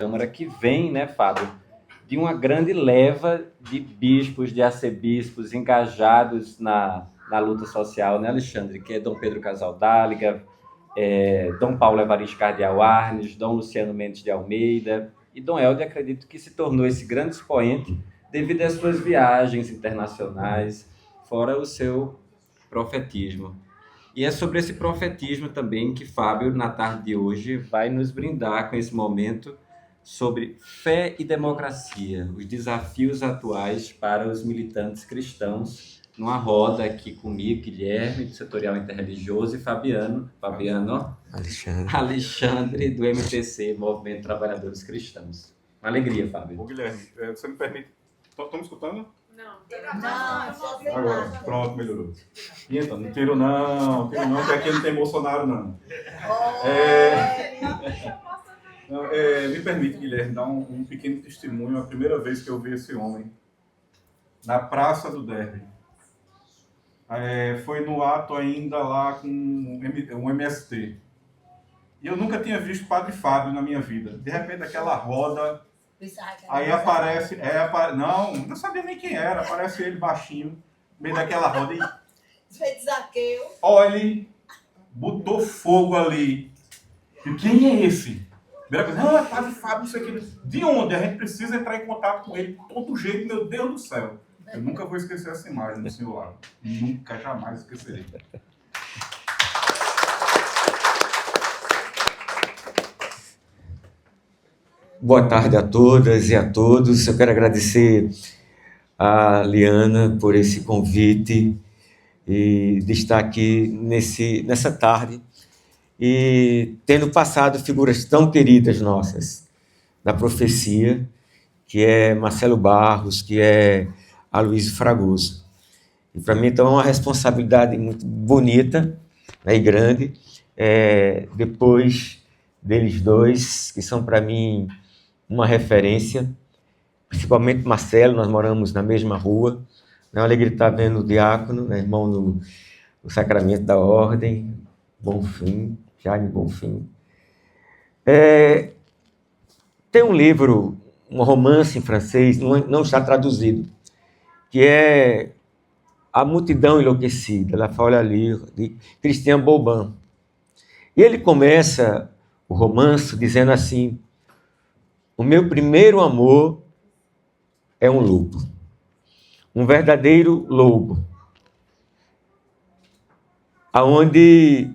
Câmara que vem, né, Fábio, de uma grande leva de bispos, de arcebispos engajados na luta social, né, Alexandre? Que é Dom Pedro Casaldáliga, Dom Paulo Evaristo Cardeal Arnes, Dom Luciano Mendes de Almeida e Dom Helder, acredito que se tornou esse grande expoente devido às suas viagens internacionais, fora o seu profetismo. E é sobre esse profetismo também que Fábio, na tarde de hoje, vai nos brindar com esse momento sobre fé e democracia, os desafios atuais para os militantes cristãos, numa roda aqui comigo, Guilherme, do Setorial Interreligioso, e Alexandre, do MTC, Movimento Trabalhadores Cristãos. Uma alegria, Fábio. Ô, Guilherme, você me permite... Estão me escutando? Não. Agora, pronto, melhorou. E então, não tiro não, que aqui não tem Bolsonaro, não. Me permite, Guilherme, dar um pequeno testemunho. A primeira vez que eu vi esse homem na Praça do Derby. Foi no ato ainda lá com um MST. E eu nunca tinha visto Padre Fábio na minha vida. De repente, aquela roda... Aí aparece... não sabia nem quem era. Aparece ele baixinho, no meio daquela roda. E, olha, botou fogo ali. E quem é esse? Primeira coisa, é Padre Fábio, isso aqui. De onde? A gente precisa entrar em contato com ele de todo jeito, meu Deus do céu. Eu nunca vou esquecer essa imagem do senhor lá. Nunca, jamais esquecerei. Boa tarde a todas e a todos. Eu quero agradecer a Liana por esse convite e de estar aqui nessa tarde e tendo passado figuras tão queridas nossas da profecia, que é Marcelo Barros, que é Aloysio Fragoso. E para mim, então, é uma responsabilidade muito bonita, né, e grande, depois deles dois, que são para mim uma referência, principalmente Marcelo. Nós moramos na mesma rua, é uma alegria estar vendo o diácono, né, irmão no Sacramento da Ordem, Bonfim, Jaime Bonfim. Tem um livro, um romance em francês, não está traduzido, que é A Multidão Enlouquecida, La Folle à Lire, de Christian Bouban. E ele começa o romance dizendo assim: o meu primeiro amor é um lobo, um verdadeiro lobo, aonde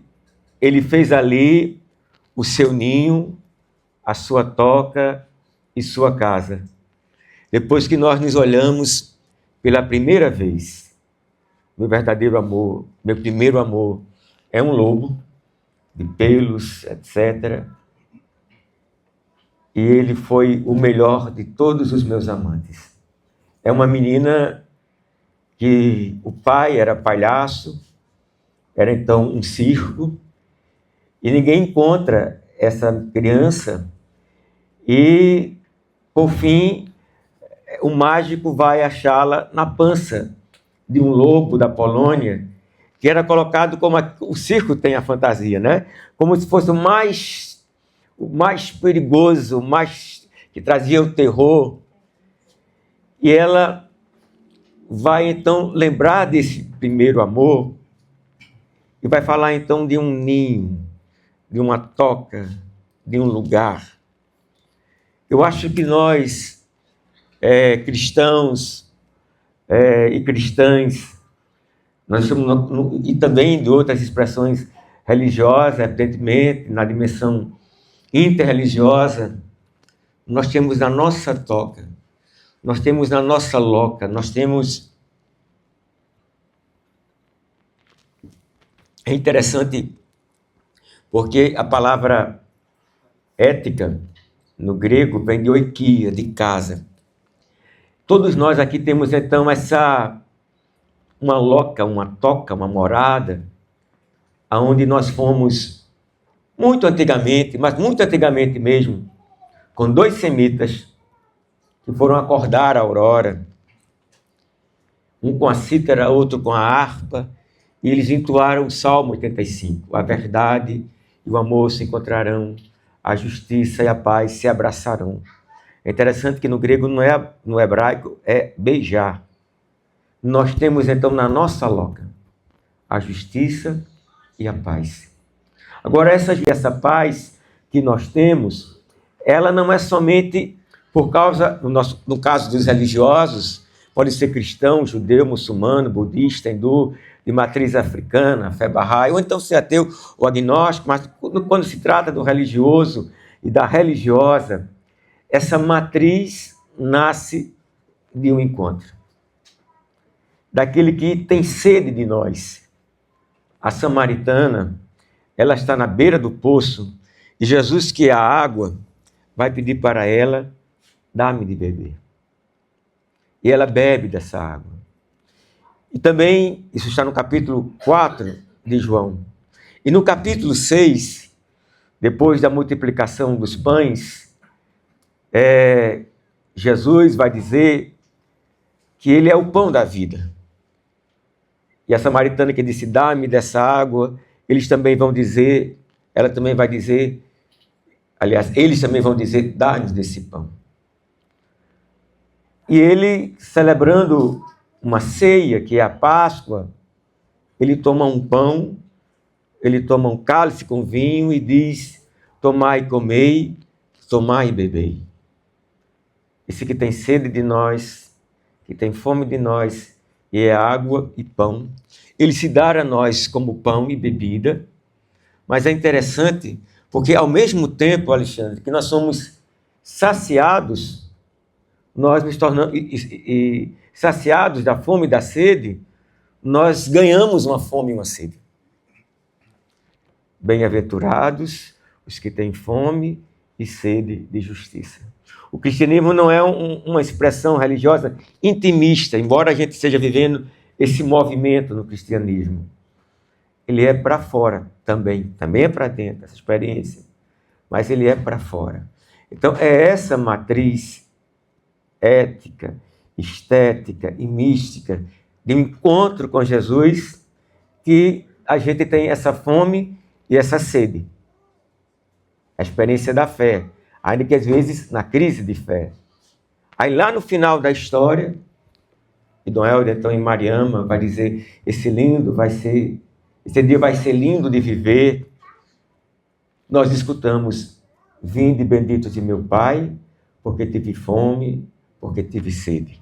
ele fez ali o seu ninho, a sua toca e sua casa. Depois que nós nos olhamos pela primeira vez, meu verdadeiro amor, meu primeiro amor é um lobo de pelos, etc. E ele foi o melhor de todos os meus amantes. É uma menina que o pai era palhaço, era então um circo, e ninguém encontra essa criança, e, por fim, o mágico vai achá-la na pança de um lobo da Polônia, que era colocado como o circo tem a fantasia, né? Como se fosse o mais perigoso, que trazia o terror. E ela vai, então, lembrar desse primeiro amor e vai falar, então, de um ninho, de uma toca, de um lugar. Eu acho que nós, cristãos e cristãs, nós somos, e também de outras expressões religiosas, evidentemente, na dimensão interreligiosa, nós temos na nossa toca, nós temos na nossa loca, nós temos... É interessante porque a palavra ética, no grego, vem de oikia, de casa. Todos nós aqui temos, então, uma loca, uma toca, uma morada, aonde nós fomos muito antigamente, mas muito antigamente mesmo, com 2 semitas que foram acordar a aurora, um com a cítara, outro com a harpa, e eles entoaram o Salmo 85, a verdade e o amor se encontrarão, a justiça e a paz se abraçarão. É interessante que no grego, no hebraico, é beijar. Nós temos então na nossa loca a justiça e a paz. Agora, essa paz que nós temos, ela não é somente por causa, no caso dos religiosos, pode ser cristão, judeu, muçulmano, budista, hindu, de matriz africana, fé bahá'í, ou então ser ateu ou agnóstico, mas quando se trata do religioso e da religiosa, essa matriz nasce de um encontro. Daquele que tem sede de nós. A samaritana, ela está na beira do poço e Jesus, que é a água, vai pedir para ela, dá-me de beber. E ela bebe dessa água. E também, isso está no capítulo 4 de João. E no capítulo 6, depois da multiplicação dos pães, Jesus vai dizer que ele é o pão da vida. E a samaritana que disse, dá-me dessa água, eles também vão dizer, ela também vai dizer, aliás, eles também vão dizer, dá-nos desse pão. E ele, celebrando uma ceia, que é a Páscoa, ele toma um pão, ele toma um cálice com vinho e diz, tomai e comei, tomai e bebei. Esse que tem sede de nós, que tem fome de nós, e é água e pão, ele se dá a nós como pão e bebida, mas é interessante, porque ao mesmo tempo, Alexandre, que nós somos saciados, nós nos tornamos saciados da fome e da sede, nós ganhamos uma fome e uma sede. Bem-aventurados os que têm fome e sede de justiça. O cristianismo não é uma expressão religiosa intimista, embora a gente esteja vivendo esse movimento no cristianismo. Ele é para fora também é para dentro, essa experiência, mas ele é para fora. Então é essa matriz ética, estética e mística de um encontro com Jesus que a gente tem essa fome e essa sede. A experiência da fé, ainda que às vezes na crise de fé. Aí lá no final da história, e Dom Helder, então em Mariama, vai dizer, esse dia vai ser lindo de viver. Nós escutamos, vinde benditos de meu Pai, porque tive fome, porque tive sede.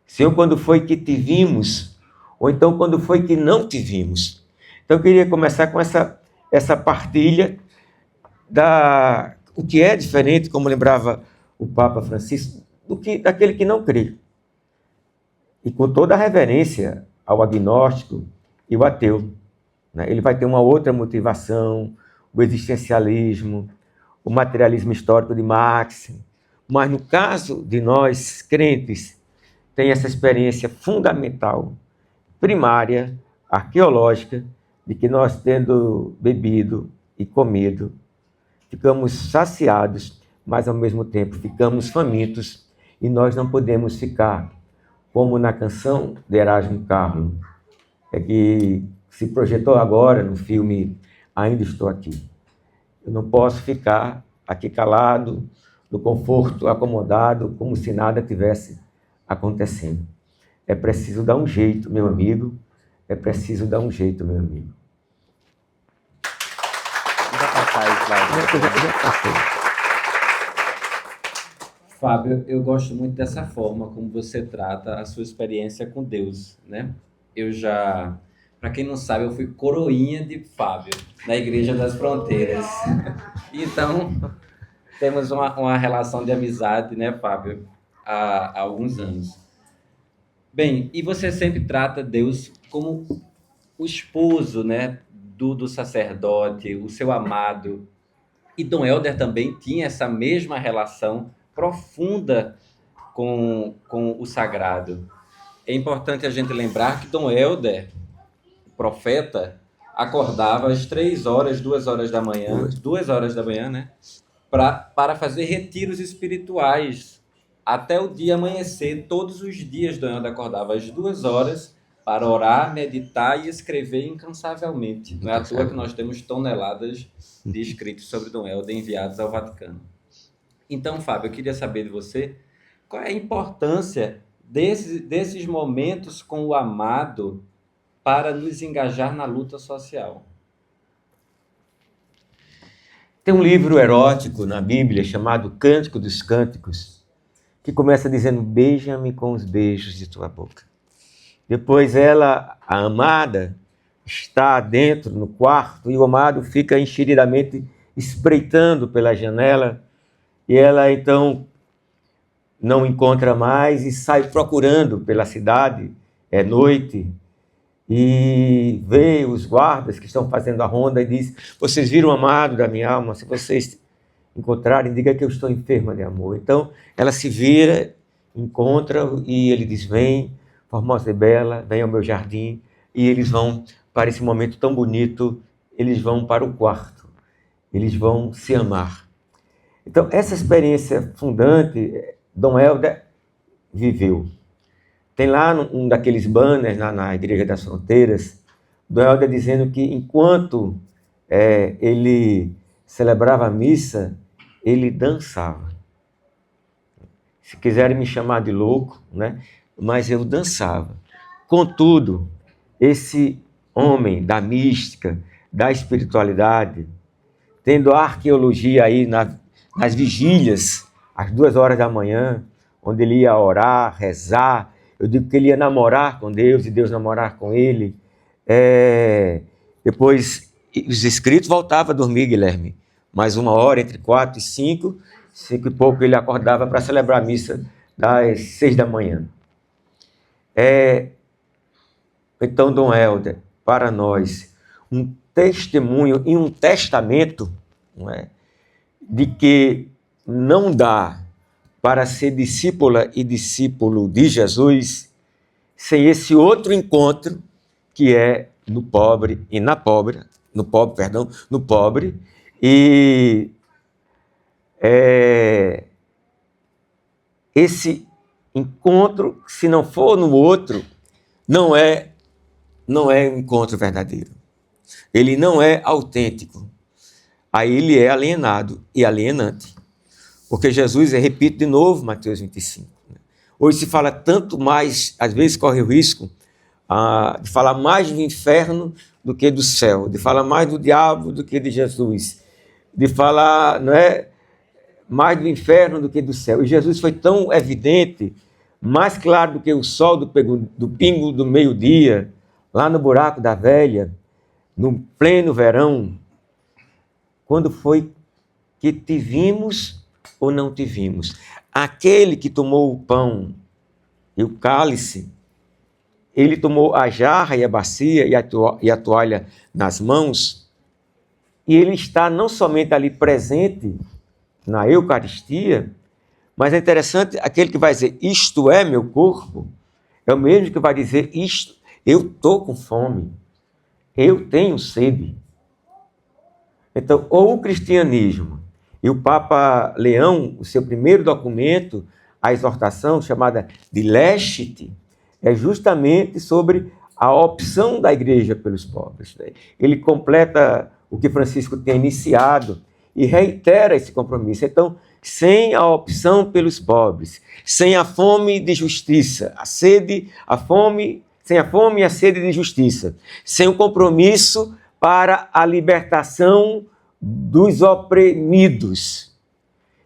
Senhor, quando foi que te vimos? Ou então, quando foi que não te vimos? Então, eu queria começar com essa partilha o que é diferente, como lembrava o Papa Francisco, daquele que não crê. E com toda a reverência ao agnóstico e o ateu. Né? Ele vai ter uma outra motivação, o existencialismo, o materialismo histórico de Marx. Mas no caso de nós, crentes, tem essa experiência fundamental, primária, arqueológica, de que nós, tendo bebido e comido, ficamos saciados, mas ao mesmo tempo ficamos famintos, e nós não podemos ficar, como na canção de Erasmo Carlos, que se projetou agora no filme Ainda Estou Aqui. Eu não posso ficar aqui calado, no conforto, acomodado, como se nada tivesse acontecendo. É preciso dar um jeito, meu amigo. É preciso dar um jeito, meu amigo. Fábio, eu gosto muito dessa forma como você trata a sua experiência com Deus, né? Para quem não sabe, eu fui coroinha de Fábio na Igreja das Fronteiras. Então, temos uma relação de amizade, né, Fábio, há alguns anos. Bem, e você sempre trata Deus como o esposo, né, do sacerdote, o seu amado. E Dom Helder também tinha essa mesma relação profunda com o sagrado. É importante a gente lembrar que Dom Helder, profeta, acordava às 3 horas, 2 horas da manhã, 2 horas da manhã, né? Para fazer retiros espirituais até o dia amanhecer. Todos os dias Dom Helder acordava às 2 horas para orar, meditar e escrever incansavelmente. Não é à toa que nós temos toneladas de escritos sobre Dom Helder enviados ao Vaticano. Então, Fábio, eu queria saber de você qual é a importância desses momentos com o amado para nos engajar na luta social. Tem um livro erótico na Bíblia chamado Cântico dos Cânticos, que começa dizendo: beija-me com os beijos de tua boca. Depois ela, a amada, está dentro no quarto e o amado fica enxeridamente espreitando pela janela e ela então não encontra mais e sai procurando pela cidade, é noite, e vê os guardas que estão fazendo a ronda e diz: vocês viram o amado da minha alma? Se vocês encontrarem, diga que eu estou enferma de amor. Então ela se vira, encontra e ele diz: vem, formosa e bela, vem ao meu jardim. E eles vão para esse momento tão bonito, eles vão para o quarto, eles vão se amar. Então essa experiência fundante Dom Helder viveu. Tem lá um daqueles banners na Igreja das Fronteiras, Dom Helder dizendo que enquanto ele celebrava a missa, ele dançava. Se quiserem me chamar de louco, né? Mas eu dançava. Contudo, esse homem da mística, da espiritualidade, tendo a arqueologia aí nas vigílias, às 2 horas da manhã, onde ele ia orar, rezar. Eu digo que ele ia namorar com Deus e Deus namorar com ele. Depois, os escritos voltavam a dormir, Guilherme. Mais 1 hora, entre 4 e 5, 5 e pouco, ele acordava para celebrar a missa das 6 da manhã. Então, Dom Helder, para nós, um testemunho e um testamento, não é, de que não dá para ser discípula e discípulo de Jesus sem esse outro encontro que é no pobre e na pobre, no pobre, e esse encontro, se não for no outro, não é um encontro verdadeiro. Ele não é autêntico. Aí ele é alienado e alienante. Porque Jesus, repito de novo, Mateus 25. Hoje se fala tanto mais, às vezes corre o risco de falar mais do inferno do que do céu, de falar mais do diabo do que de Jesus, de falar, não é, mais do inferno do que do céu. E Jesus foi tão evidente, mais claro do que o sol do pingo do meio-dia, lá no buraco da velha, no pleno verão, quando foi que te vimos ou não te vimos? Aquele que tomou o pão e o cálice, ele tomou a jarra e a bacia e a toalha nas mãos, e ele está não somente ali presente na Eucaristia, mas é interessante, aquele que vai dizer, isto é meu corpo, é o mesmo que vai dizer, isto, eu estou com fome, eu tenho sede. Então, ou o cristianismo, e o Papa Leão, o seu primeiro documento, a exortação chamada de Lecite, é justamente sobre a opção da igreja pelos pobres. Ele completa o que Francisco tem iniciado e reitera esse compromisso. Então, sem a opção pelos pobres, sem a fome de justiça, sem a fome e a sede de justiça, sem o compromisso para a libertação dos oprimidos,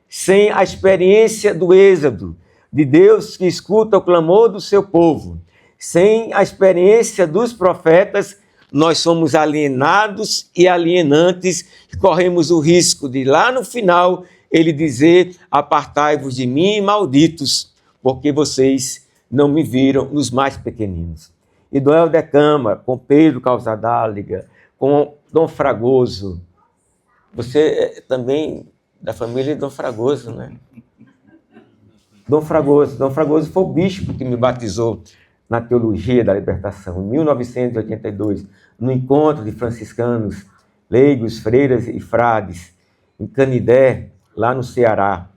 sem a experiência do êxodo, de Deus que escuta o clamor do seu povo, sem a experiência dos profetas, nós somos alienados e alienantes e corremos o risco de lá no final ele dizer, apartai-vos de mim, malditos, porque vocês não me viram nos mais pequeninos. E Dom Helder Câmara, com Pedro Calzadáliga, com Dom Fragoso, você é também da família de Dom Fragoso, né? Dom Fragoso foi o bispo que me batizou na Teologia da Libertação, em 1982, no encontro de franciscanos, leigos, freiras e frades, em Canidé, lá no Ceará.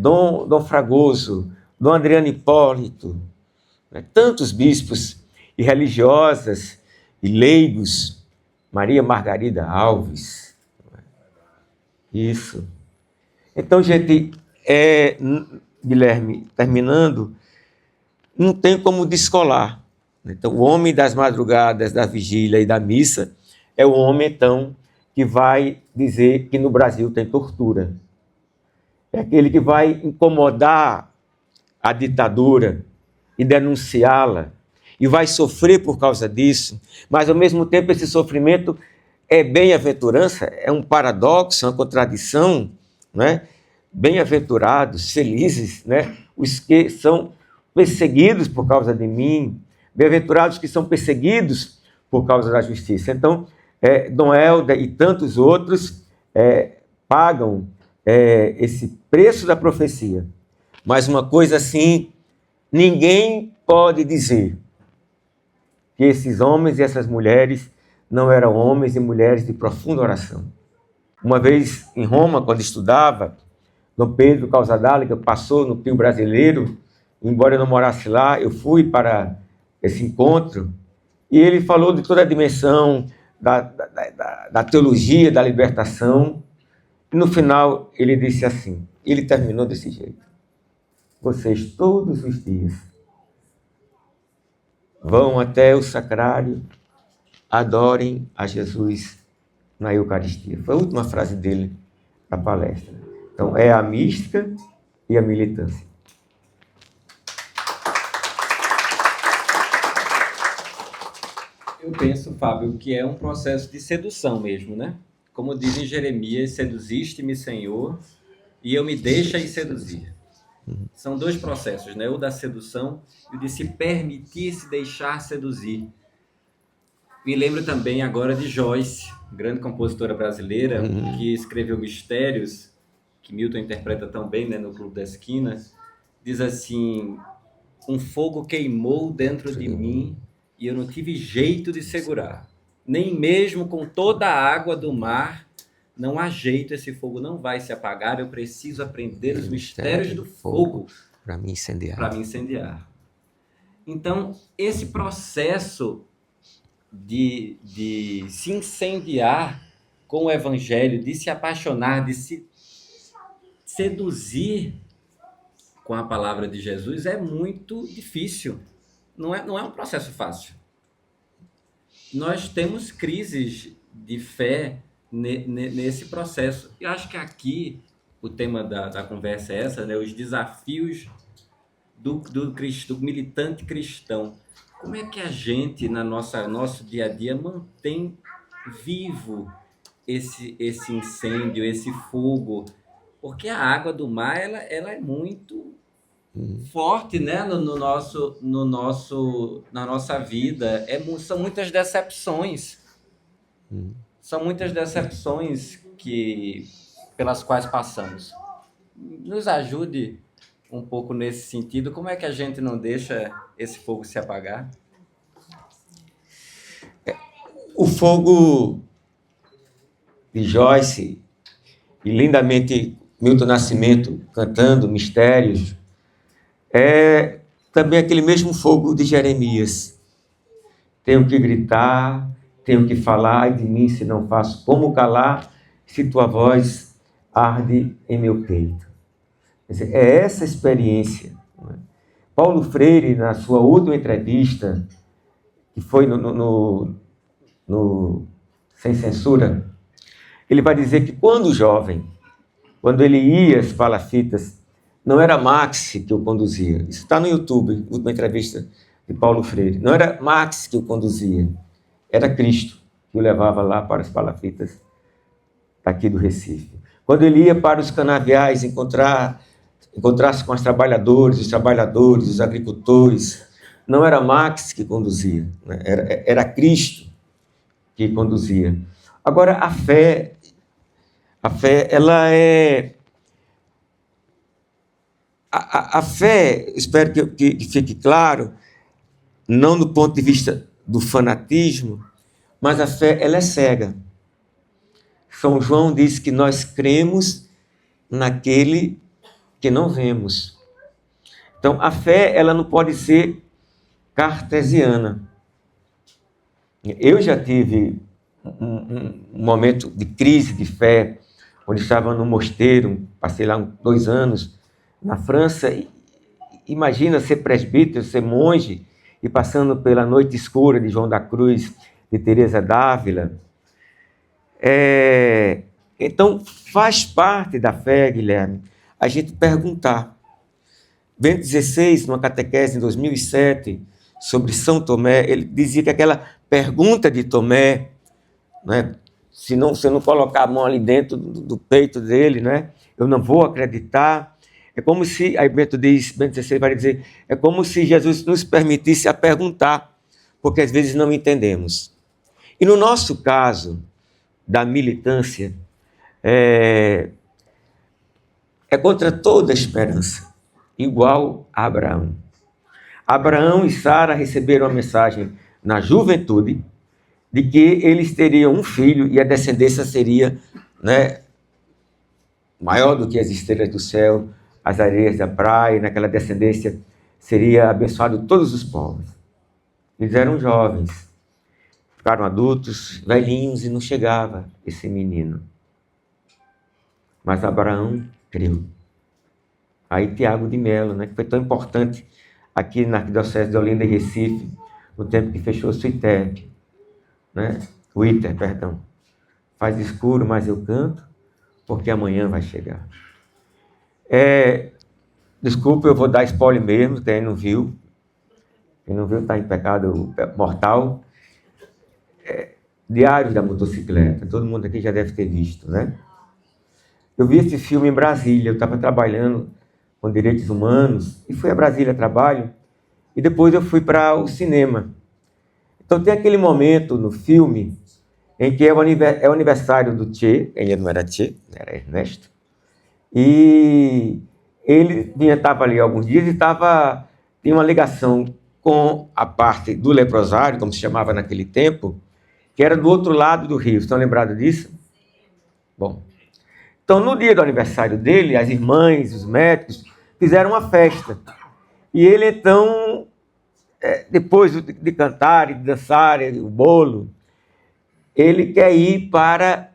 Dom Fragoso, Dom Adriano Hipólito, tantos bispos e religiosas e leigos, Maria Margarida Alves. Isso. Então, gente, Guilherme, terminando, não tem como descolar. Então, o homem das madrugadas, da vigília e da missa é o homem, então, que vai dizer que no Brasil tem tortura. É aquele que vai incomodar a ditadura e denunciá-la, e vai sofrer por causa disso, mas, ao mesmo tempo, esse sofrimento é bem-aventurança, é um paradoxo, uma contradição, né? Bem-aventurados, felizes, né? Os que são perseguidos por causa de mim, bem-aventurados que são perseguidos por causa da justiça. Então, Dom Helder e tantos outros pagam esse preço da profecia. Mas uma coisa assim, ninguém pode dizer que esses homens e essas mulheres não eram homens e mulheres de profunda oração. Uma vez em Roma, quando estudava, Dom Pedro Casaldáliga passou no Pio Brasileiro, embora eu não morasse lá, eu fui para esse encontro, e ele falou de toda a dimensão da teologia, da libertação, e no final ele disse assim, ele terminou desse jeito: vocês todos os dias vão até o sacrário, adorem a Jesus na Eucaristia. Foi a última frase dele na palestra. Então, é a mística e a militância. Eu penso, Fábio, que é um processo de sedução mesmo, né? Como diz em Jeremias, seduziste-me, Senhor, e eu me deixei seduzir. São dois processos, né? O da sedução e o de se permitir se deixar seduzir. Me lembro também agora de Joyce, grande compositora brasileira, que escreveu Mistérios, que Milton interpreta tão bem, né, no Clube da Esquina. Diz assim: um fogo queimou dentro de mim e eu não tive jeito de segurar. Nem mesmo com toda a água do mar, não há jeito, esse fogo não vai se apagar, eu preciso aprender os mistérios do fogo para me incendiar. Para me incendiar. Então, esse processo de se incendiar com o Evangelho, de se apaixonar, de se seduzir com a palavra de Jesus é muito difícil. Não é um processo fácil. Nós temos crises de fé nesse processo. Eu acho que aqui o tema da conversa é essa, né? Os desafios do militante cristão. Como é que a gente, nosso dia a dia, mantém vivo esse incêndio, esse fogo? Porque a água do mar ela é muito forte, né? Na nossa vida. São muitas decepções. São muitas decepções pelas quais passamos. Nos ajude um pouco nesse sentido. Como é que a gente não deixa esse fogo se apagar? O fogo de Joyce, e lindamente Milton Nascimento cantando Mistérios, é também aquele mesmo fogo de Jeremias. Tenho que gritar, tenho que falar, ai de mim se não faço como calar, se tua voz arde em meu peito. Quer dizer, é essa experiência. Não é? Paulo Freire, na sua última entrevista, que foi no Sem Censura, ele vai dizer que quando jovem, quando ele ia às palafitas, não era Max que o conduzia. Isso está no YouTube, última entrevista de Paulo Freire. Não era Max que o conduzia, era Cristo que o levava lá para as palafitas aqui do Recife. Quando ele ia para os canaviais encontrar-se com os trabalhadores, os agricultores, não era Max que conduzia, né? Era Cristo que conduzia. Agora, a fé, ela é... A fé, espero que fique claro, não do ponto de vista do fanatismo, mas a fé, ela é cega. São João diz que nós cremos naquele que não vemos. Então, a fé, ela não pode ser cartesiana. Eu já tive um momento de crise de fé, onde estava no mosteiro, passei lá 2 anos na França. Imagina ser presbítero, ser monge, e passando pela noite escura de João da Cruz, de Teresa d'Ávila. Então, faz parte da fé, Guilherme, a gente perguntar. Bento XVI, numa catequese em 2007, sobre São Tomé, ele dizia que aquela pergunta de Tomé, né, se você não colocar a mão ali dentro do peito dele, né, eu não vou acreditar. É como se, aí Bento XVI vai dizer, é como se Jesus nos permitisse a perguntar, porque às vezes não entendemos. E no nosso caso, da militância, é contra toda esperança, igual a Abraão. Abraão e Sara receberam a mensagem na juventude de que eles teriam um filho e a descendência seria, né, maior do que as estrelas do céu, as areias da praia, e naquela descendência seria abençoado todos os povos. Eles eram jovens, ficaram adultos, velhinhos, e não chegava esse menino. Mas Abraão creu. Aí Tiago de Melo, né, que foi tão importante aqui na Arquidiocese de Olinda e Recife, no tempo que fechou o ITER, né? O ITER, perdão. Faz escuro, mas eu canto, porque amanhã vai chegar. Desculpa, eu vou dar spoiler mesmo, quem não viu. Quem não viu está em pecado mortal. Diário da Motocicleta, todo mundo aqui já deve ter visto, né? Eu vi esse filme em Brasília, eu estava trabalhando com direitos humanos, e fui a Brasília a trabalho, e depois eu fui para o cinema. Então tem aquele momento no filme em que é o aniversário do Che, ele não era Che, era Ernesto, e ele estava ali há alguns dias e tinha uma ligação com a parte do leprosário, como se chamava naquele tempo, que era do outro lado do rio. Estão lembrados disso? Bom, então no dia do aniversário dele, as irmãs, os médicos, fizeram uma festa. E ele então, depois de cantar e de dançar, o bolo, ele quer ir para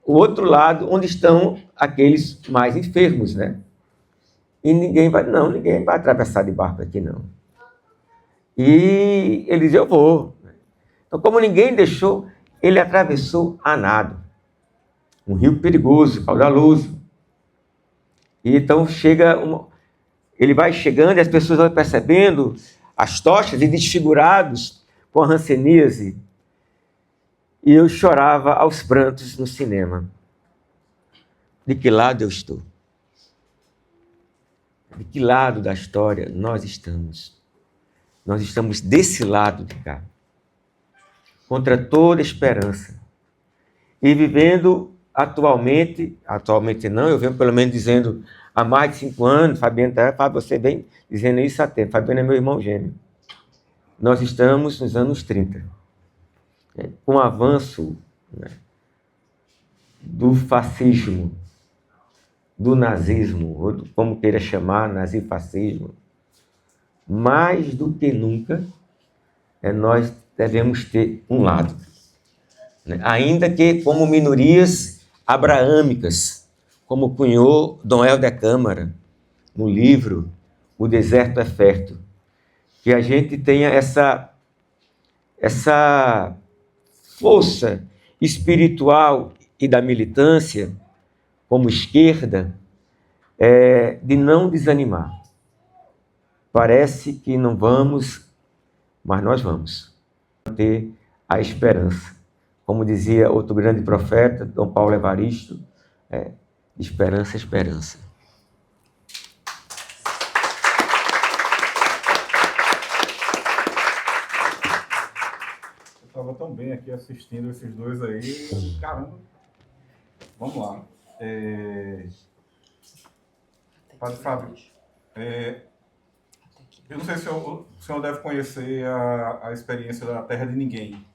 o outro lado, onde estão aqueles mais enfermos, né? E ninguém vai atravessar de barco aqui, não. E ele diz, eu vou. Então, como ninguém deixou, ele atravessou a nado. Um rio perigoso, caudaloso. E então ele vai chegando e as pessoas vão percebendo as tochas e desfigurados com a hanseníase. E eu chorava aos prantos no cinema. De que lado eu estou? De que lado da história nós estamos? Nós estamos desse lado de cá, contra toda esperança. E vivendo atualmente não, eu venho pelo menos dizendo há mais de 5 anos, Fabiano, você vem dizendo isso há tempo, Fabiano é meu irmão gêmeo. Nós estamos nos anos 30, com o avanço, né, do fascismo, do nazismo, ou como queira chamar, nazifascismo. Mais do que nunca, nós devemos ter um lado. Ainda que como minorias abraâmicas, como cunhou Dom Helder Câmara no livro O Deserto é Fértil, que a gente tenha essa força espiritual e da militância como esquerda, de não desanimar. Parece que não vamos, mas nós vamos ter a esperança. Como dizia outro grande profeta, Dom Paulo Evaristo, esperança, esperança. Eu estava tão bem aqui assistindo esses dois aí, caramba. Vamos lá. Padre Fábio, eu não sei se o senhor deve conhecer a experiência da Terra de Ninguém,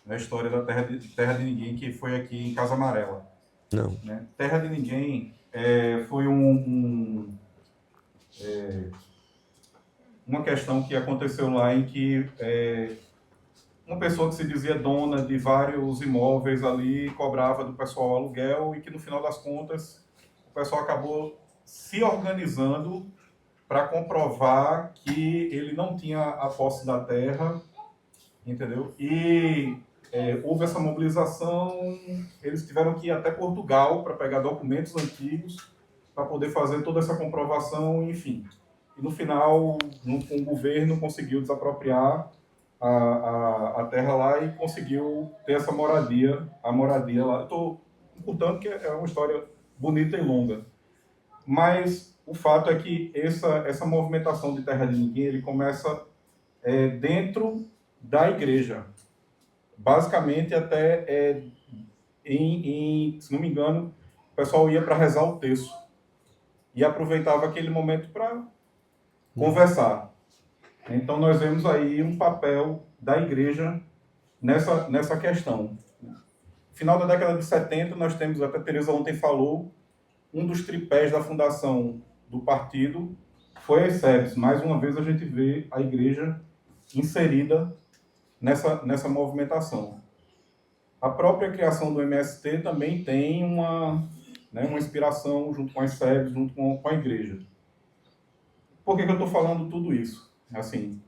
a história da Terra de Ninguém, que foi aqui em Casa Amarela. Não. Né? Terra de Ninguém foi uma questão que aconteceu lá em que uma pessoa que se dizia dona de vários imóveis ali, cobrava do pessoal aluguel, e que no final das contas o pessoal acabou se organizando para comprovar que ele não tinha a posse da terra, entendeu? E houve essa mobilização, eles tiveram que ir até Portugal para pegar documentos antigos para poder fazer toda essa comprovação, enfim. E no final, o governo conseguiu desapropriar a terra lá e conseguiu ter essa moradia, a moradia lá. Eu estou contando que é uma história bonita e longa. Mas o fato é que essa movimentação de terra de ninguém, ele começa dentro da igreja. Basicamente, até, se não me engano, o pessoal ia para rezar o terço. E aproveitava aquele momento para conversar. Então, nós vemos aí um papel da igreja nessa questão. No final da década de 70, nós temos, até a Tereza ontem falou, um dos tripés da fundação do partido foi a SEBS. Mais uma vez, a gente vê a igreja inserida nessa movimentação. A própria criação do MST também tem uma inspiração junto com as SEBS, junto com a igreja. Por que eu estou falando tudo isso? Assim,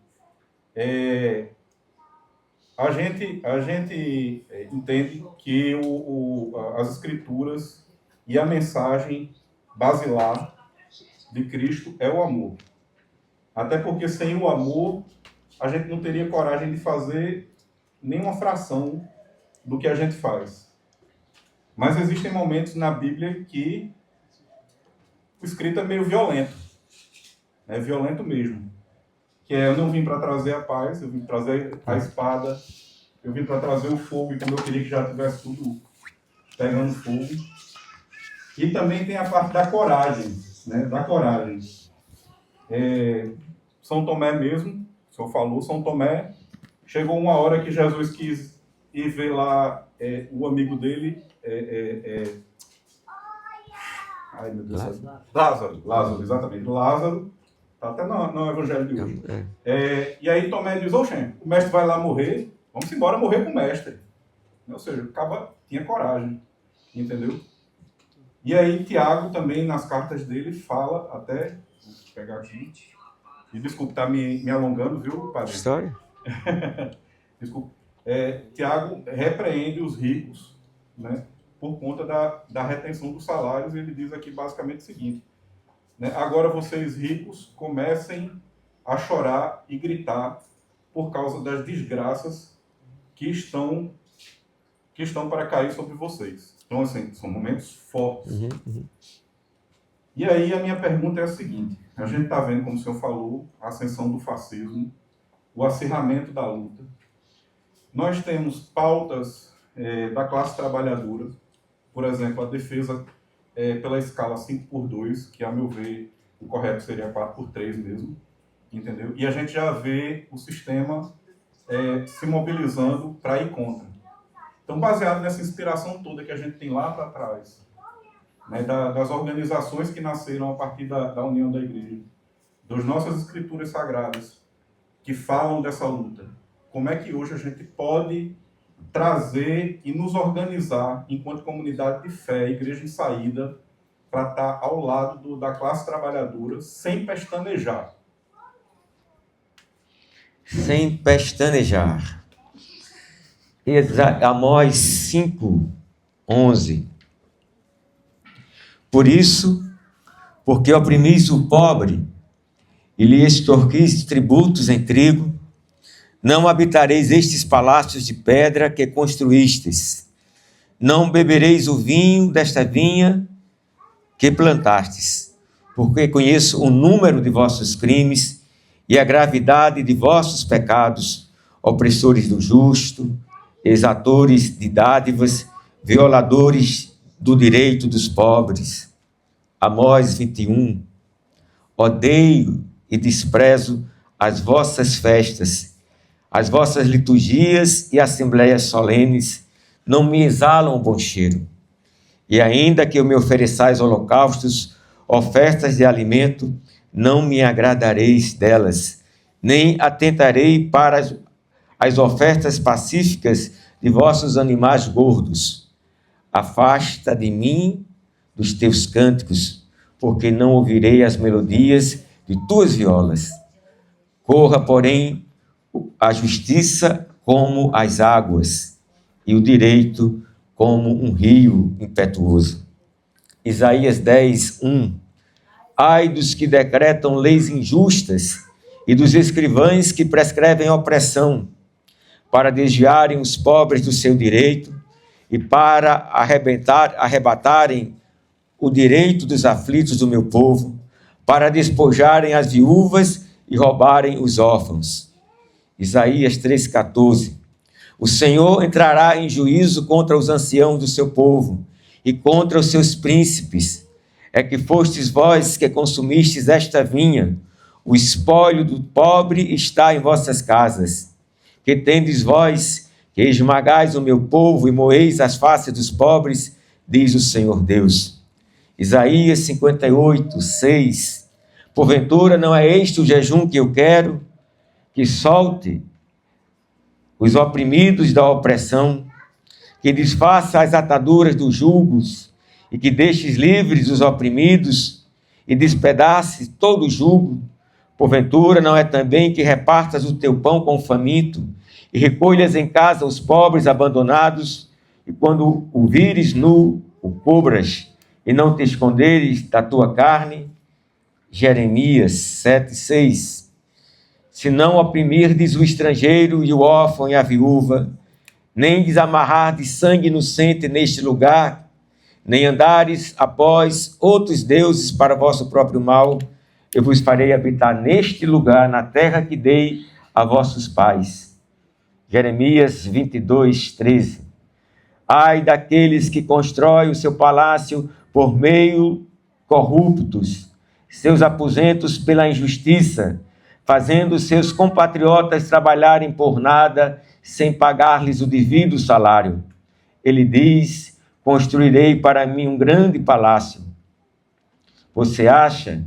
a gente entende que as escrituras e a mensagem basilar de Cristo é o amor. Até porque sem o amor, a gente não teria coragem de fazer nenhuma fração do que a gente faz. Mas existem momentos na Bíblia que o escrito é meio violento. É violento mesmo. Que eu não vim para trazer a paz, eu vim trazer a espada, eu vim para trazer o fogo, e como eu queria que já tivesse tudo pegando fogo. E também tem a parte da coragem, né? Da coragem. São Tomé mesmo, o senhor falou, São Tomé, chegou uma hora que Jesus quis ir ver lá o amigo dele, ai meu Deus, Lázaro, exatamente, Lázaro, está até no evangelho de hoje. E aí Tomé diz, oxe, o mestre vai lá morrer, vamos embora morrer com o mestre. Ou seja, o cara tinha coragem, entendeu? E aí Tiago também, nas cartas dele, fala até, vou pegar aqui, e desculpe estar me alongando, viu, padre? História? Desculpe. Tiago repreende os ricos, né, por conta da retenção dos salários. Ele diz aqui basicamente o seguinte, né, agora vocês ricos comecem a chorar e gritar por causa das desgraças que estão para cair sobre vocês. Então, assim, são momentos fortes. E aí a minha pergunta é a seguinte, a gente está vendo, como o senhor falou, a ascensão do fascismo, o acirramento da luta. Nós temos pautas da classe trabalhadora, por exemplo, a defesa pela escala 5x2, que, a meu ver, o correto seria 4x3 mesmo, entendeu? E a gente já vê o sistema se mobilizando para ir contra. Então, baseado nessa inspiração toda que a gente tem lá para trás, né, das organizações que nasceram a partir da união da igreja, das nossas escrituras sagradas, que falam dessa luta, como é que hoje a gente pode trazer e nos organizar enquanto comunidade de fé, igreja em saída, para estar ao lado da classe trabalhadora, sem pestanejar? Sem pestanejar. Amós 5:11. Por isso, porque oprimis o pobre e lhe extorquis tributos em trigo, não habitareis estes palácios de pedra que construístes, não bebereis o vinho desta vinha que plantastes, porque conheço o número de vossos crimes e a gravidade de vossos pecados, opressores do justo, exatores de dádivas, violadores do direito dos pobres. Amós 21. Odeio e desprezo as vossas festas, as vossas liturgias e assembleias solenes não me exalam o bom cheiro. E ainda que eu me ofereçais holocaustos, ofertas de alimento, não me agradareis delas, nem atentarei para as ofertas pacíficas de vossos animais gordos. Afasta de mim dos teus cânticos, porque não ouvirei as melodias de tuas violas. Corra, porém, a justiça como as águas, e o direito como um rio impetuoso. Isaías 10, 1. Ai dos que decretam leis injustas e dos escrivães que prescrevem opressão, para desviarem os pobres do seu direito e para arrebatarem o direito dos aflitos do meu povo, para despojarem as viúvas e roubarem os órfãos. Isaías 3,14. O Senhor entrará em juízo contra os anciãos do seu povo e contra os seus príncipes. É que fostes vós que consumistes esta vinha, o espólio do pobre está em vossas casas. Que tendes vós, que esmagais o meu povo e moeis as faces dos pobres, diz o Senhor Deus. Isaías 58, 6. Porventura não é este o jejum que eu quero? Que solte os oprimidos da opressão, que desfaça as ataduras dos julgos, e que deixes livres os oprimidos, e despedace todo o jugo. Porventura não é também que repartas o teu pão com o faminto, e recolhas em casa os pobres abandonados, e quando o vires nu, o cobras, e não te esconderes da tua carne? Jeremias 7, 6. Se não oprimirdes o estrangeiro e o órfão e a viúva, nem desamarrardes sangue inocente neste lugar, nem andares após outros deuses para vosso próprio mal, eu vos farei habitar neste lugar, na terra que dei a vossos pais. Jeremias 22, 13. Ai daqueles que constroem o seu palácio por meio corruptos, seus aposentos pela injustiça, fazendo seus compatriotas trabalharem por nada, sem pagar-lhes o devido salário. Ele diz: construirei para mim um grande palácio. Você acha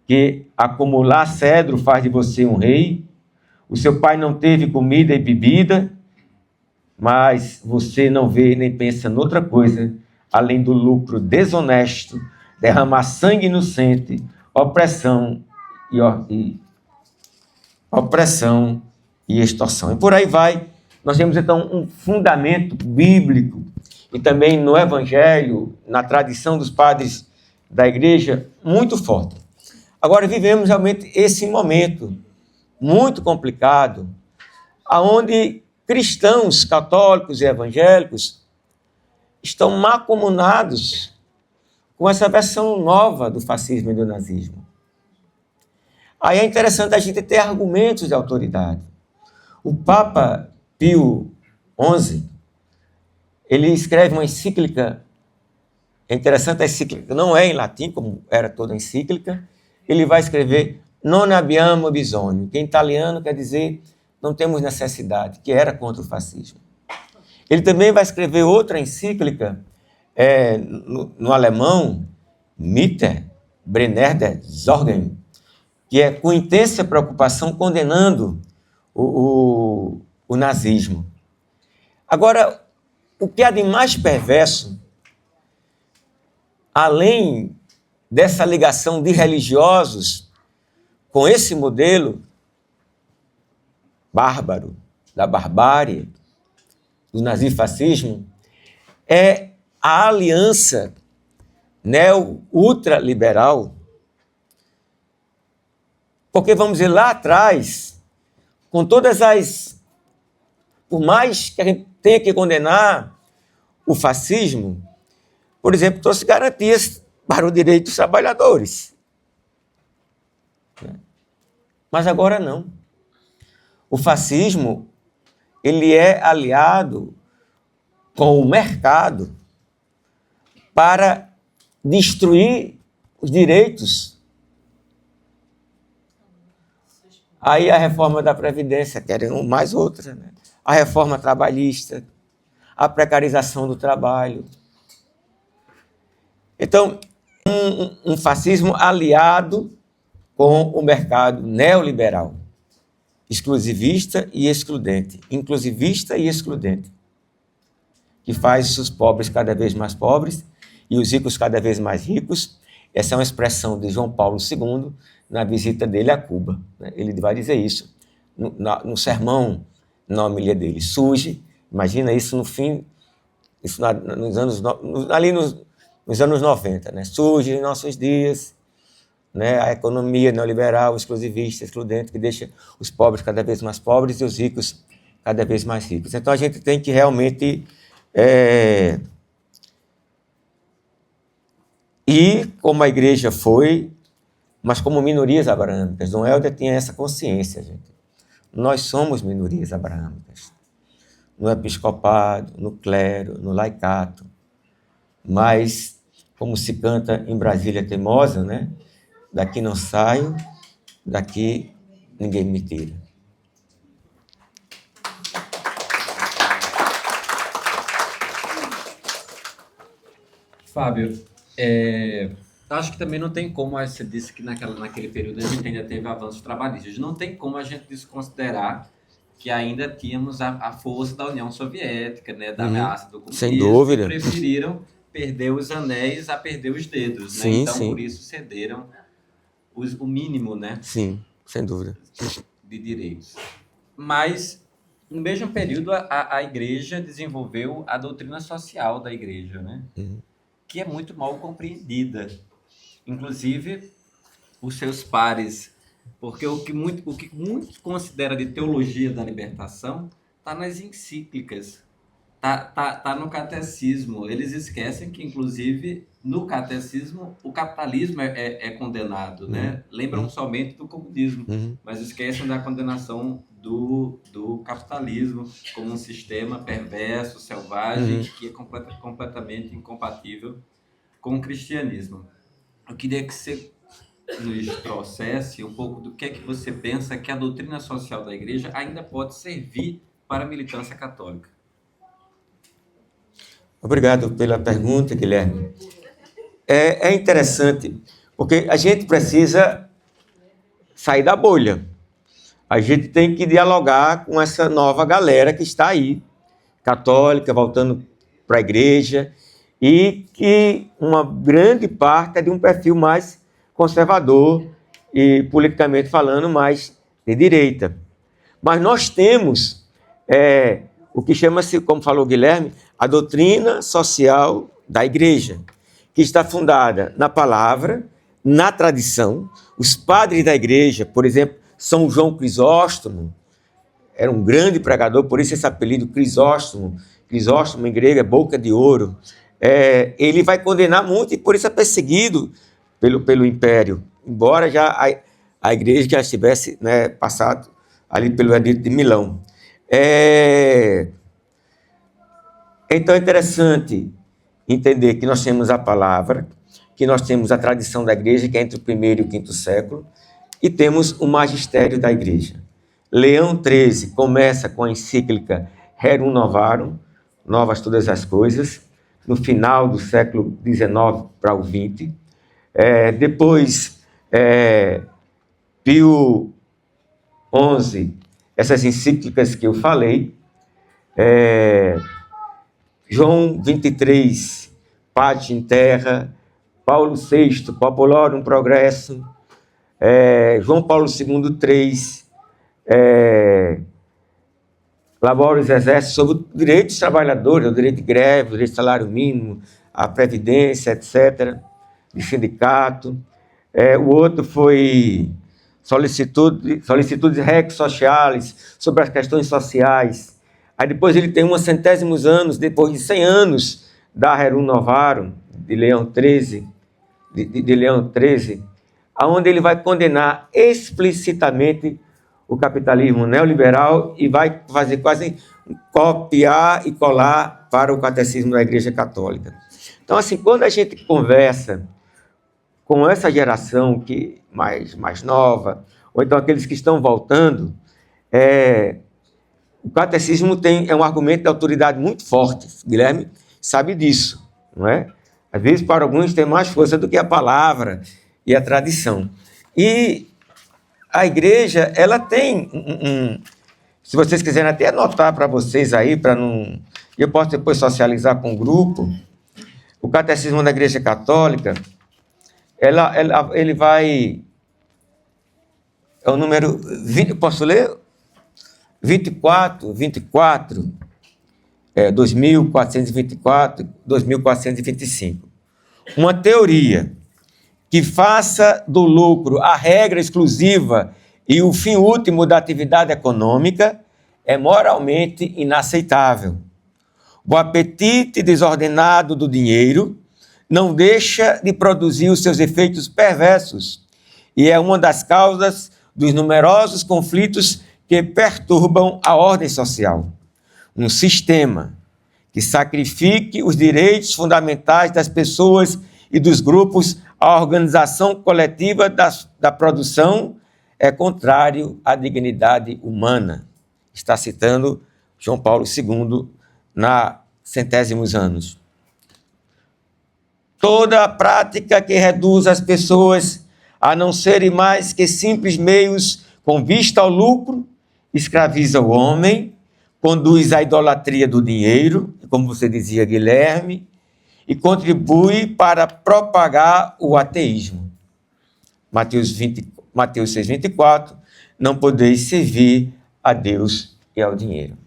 que acumular cedro faz de você um rei? O seu pai não teve comida e bebida, mas você não vê nem pensa noutra coisa, além do lucro desonesto, derramar sangue inocente, opressão e extorsão. E por aí vai. Nós temos então um fundamento bíblico e também no Evangelho, na tradição dos padres da igreja, muito forte. Agora vivemos realmente esse momento muito complicado, onde cristãos, católicos e evangélicos estão mancomunados com essa versão nova do fascismo e do nazismo. Aí é interessante a gente ter argumentos de autoridade. O Papa Pio XI, ele escreve uma encíclica, é interessante, a encíclica não é em latim, como era toda a encíclica, ele vai escrever Non abbiamo bisogno, que em italiano quer dizer não temos necessidade, que era contra o fascismo. Ele também vai escrever outra encíclica no alemão, Mitte, Brenner der Sorgen, que é com intensa preocupação condenando o nazismo. Agora, o que há de mais perverso, além dessa ligação de religiosos com esse modelo bárbaro, da barbárie, do nazifascismo, é a aliança neo-ultraliberal. Porque, vamos dizer, lá atrás, com todas as... Por mais que a gente tenha que condenar o fascismo, por exemplo, trouxe garantias para o direito dos trabalhadores. Mas agora não. O fascismo, ele é aliado com o mercado para destruir os direitos. Aí a reforma da Previdência, querem mais outra, né? A reforma trabalhista, a precarização do trabalho. Então, um fascismo aliado com o mercado neoliberal. exclusivista e excludente, inclusivista e excludente, que faz os pobres cada vez mais pobres e os ricos cada vez mais ricos. Essa é uma expressão de João Paulo II na visita dele a Cuba, né? Ele vai dizer isso no sermão, na homilia dele. Surge, imagina isso no fim, isso nos anos, ali nos anos 90, né? Surge em nossos dias, né, a economia neoliberal, exclusivista, excludente, que deixa os pobres cada vez mais pobres e os ricos cada vez mais ricos. Então a gente tem que realmente ir como a igreja foi, mas como minorias abraâmicas. Dom Helder tinha essa consciência, gente. Nós somos minorias abraâmicas. No episcopado, no clero, no laicato. Mas, como se canta em Brasília Teimosa, né? Daqui não saio, daqui ninguém me tira. Fábio, acho que também não tem como, você disse que naquele período a gente ainda teve avanços trabalhistas, não tem como a gente desconsiderar que ainda tínhamos a força da União Soviética, né, da ameaça do comunismo. Sem dúvida. Que preferiram perder os anéis a perder os dedos, né? Sim, então, sim. por isso, cederam o mínimo, né? Sim, sem dúvida. De direitos. Mas, no mesmo período, a igreja desenvolveu a doutrina social da igreja, né? Que é muito mal compreendida. Inclusive, os seus pares, porque o que muitos consideram de teologia da libertação está nas encíclicas, tá no catecismo. Eles esquecem que, inclusive, no catecismo, o capitalismo é condenado, né? Lembram somente do comunismo, mas esquecem da condenação do capitalismo como um sistema perverso, selvagem, que é completamente incompatível com o cristianismo. Eu queria que você nos trouxesse um pouco do que é que você pensa que a doutrina social da igreja ainda pode servir para a militância católica. Obrigado pela pergunta, Guilherme. É interessante, porque a gente precisa sair da bolha. A gente tem que dialogar com essa nova galera que está aí, católica, voltando para a igreja, e que uma grande parte é de um perfil mais conservador e, politicamente falando, mais de direita. Mas nós temos o que chama-se, como falou o Guilherme, a doutrina social da igreja, que está fundada na palavra, na tradição. Os padres da igreja, por exemplo, São João Crisóstomo, era um grande pregador, por isso esse apelido Crisóstomo. Crisóstomo em grego é boca de ouro. Ele vai condenar muito e por isso é perseguido pelo império, embora já a igreja já estivesse, né, passado ali pelo Edito de Milão. Então é interessante entender que nós temos a palavra, que nós temos a tradição da igreja, que é entre o primeiro e o quinto século, e temos o magistério da igreja. Leão XIII começa com a encíclica Rerum Novarum, novas todas as coisas, no final do século XIX para o XX. Depois, Pio XI, essas encíclicas que eu falei, João XXIII, Paz em Terra, Paulo VI, Populorum Progresso, João Paulo II, III, Laboris Exercitus, sobre o direito dos trabalhadores, o direito de greve, o direito de salário mínimo, a previdência, etc., de sindicato. O outro foi Solicitudes Rex Socialis, sobre as questões sociais. Aí depois ele tem 100 anos, depois de 100 anos da Rerum Novarum, de Leão XIII, de Leão XIII, onde ele vai condenar explicitamente o capitalismo neoliberal e vai fazer quase copiar e colar para o catecismo da Igreja Católica. Então, assim, quando a gente conversa com essa geração que mais nova, ou então aqueles que estão voltando, o catecismo é um argumento de autoridade muito forte. Guilherme sabe disso, não é? Às vezes, para alguns, tem mais força do que a palavra e a tradição. E a igreja, ela tem se vocês quiserem até anotar para vocês aí, para não... Eu posso depois socializar com o grupo. O Catecismo da Igreja Católica, ele vai... É o número 20, posso ler? 24, 2425. 2425. Uma teoria que faça do lucro a regra exclusiva e o fim último da atividade econômica é moralmente inaceitável. O apetite desordenado do dinheiro não deixa de produzir os seus efeitos perversos e é uma das causas dos numerosos conflitos que perturbam a ordem social. Um sistema que sacrifique os direitos fundamentais das pessoas e dos grupos à organização coletiva da produção é contrário à dignidade humana. Está citando João Paulo II na Centésimos Anos. Toda a prática que reduz as pessoas a não serem mais que simples meios com vista ao lucro escraviza o homem, conduz à idolatria do dinheiro, como você dizia, Guilherme, e contribui para propagar o ateísmo. Mateus 6,24, não podeis servir a Deus e ao dinheiro.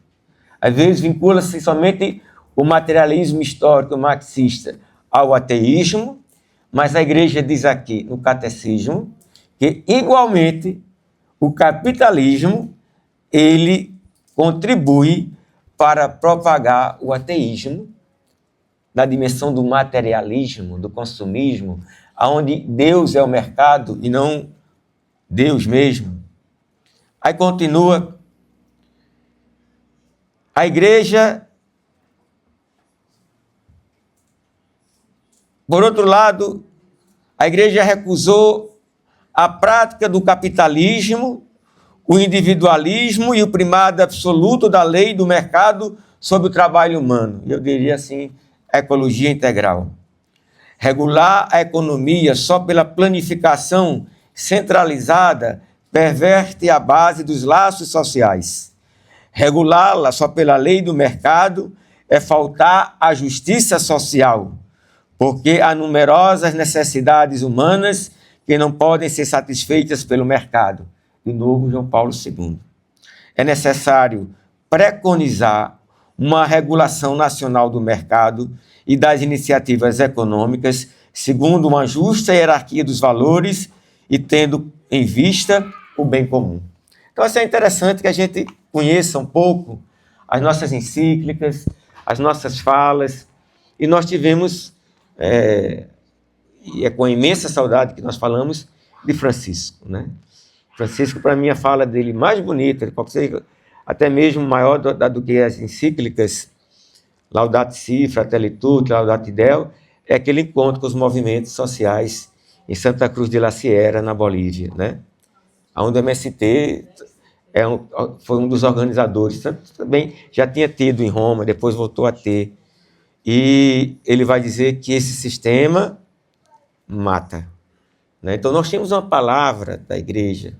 Às vezes vincula-se somente o materialismo histórico marxista ao ateísmo, mas a igreja diz aqui no catecismo que, igualmente, o capitalismo ele contribui para propagar o ateísmo na dimensão do materialismo, do consumismo, onde Deus é o mercado e não Deus mesmo. Aí continua. A igreja, por outro lado, a igreja recusou a prática do capitalismo, o individualismo e o primado absoluto da lei do mercado sobre o trabalho humano. Eu diria assim, a ecologia integral. Regular a economia só pela planificação centralizada perverte a base dos laços sociais. Regulá-la só pela lei do mercado é faltar à justiça social, porque há numerosas necessidades humanas que não podem ser satisfeitas pelo mercado. De novo, João Paulo II. É necessário preconizar uma regulação nacional do mercado e das iniciativas econômicas, segundo uma justa hierarquia dos valores e tendo em vista o bem comum. Então, isso é interessante que a gente conheça um pouco as nossas encíclicas, as nossas falas, e nós tivemos, e é com imensa saudade que nós falamos de Francisco, né? Francisco, para mim, a fala dele mais bonita, pode ser até mesmo maior do que as encíclicas Laudato Si, Fratelli Tutti, Laudato Deo, é aquele encontro com os movimentos sociais em Santa Cruz de la Sierra, na Bolívia, né? Onde o MST foi um dos organizadores, também já tinha tido em Roma, depois voltou a ter. E ele vai dizer que esse sistema mata, né? Então, nós tínhamos uma palavra da igreja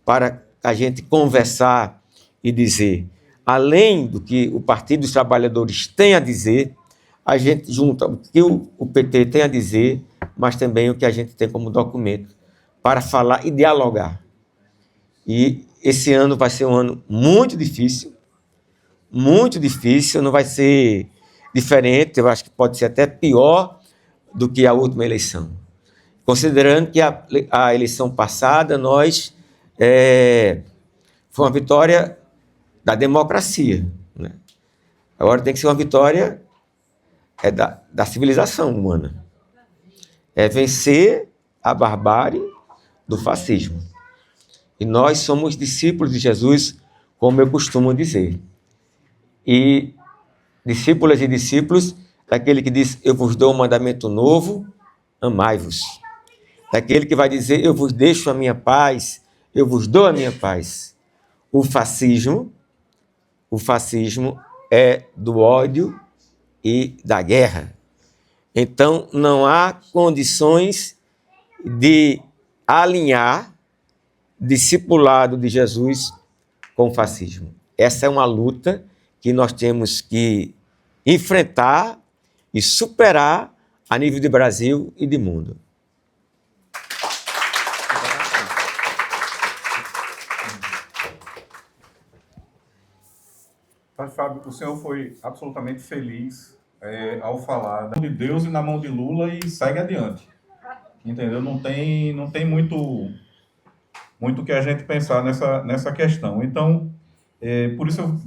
para a gente conversar e dizer, além do que o Partido dos Trabalhadores tem a dizer, a gente junta o que o PT tem a dizer, mas também o que a gente tem como documento para falar e dialogar. E esse ano vai ser um ano muito difícil, não vai ser diferente, eu acho que pode ser até pior do que a última eleição. Considerando que a eleição passada, foi uma vitória da democracia, né? Agora tem que ser uma vitória da civilização humana. É vencer a barbárie do fascismo. E nós somos discípulos de Jesus, como eu costumo dizer. E discípulas e discípulos daquele que diz, eu vos dou um mandamento novo, amai-vos. Daquele que vai dizer, eu vos deixo a minha paz, eu vos dou a minha paz. O fascismo é do ódio e da guerra. Então, não há condições de alinhar, discipulado de Jesus com o fascismo. Essa é uma luta que nós temos que enfrentar e superar a nível de Brasil e de mundo. Mas, Fábio, o senhor foi absolutamente feliz ao falar da mão de Deus e na mão de Lula e segue adiante. Entendeu? Não tem muito que a gente pensar nessa questão. Então, por isso eu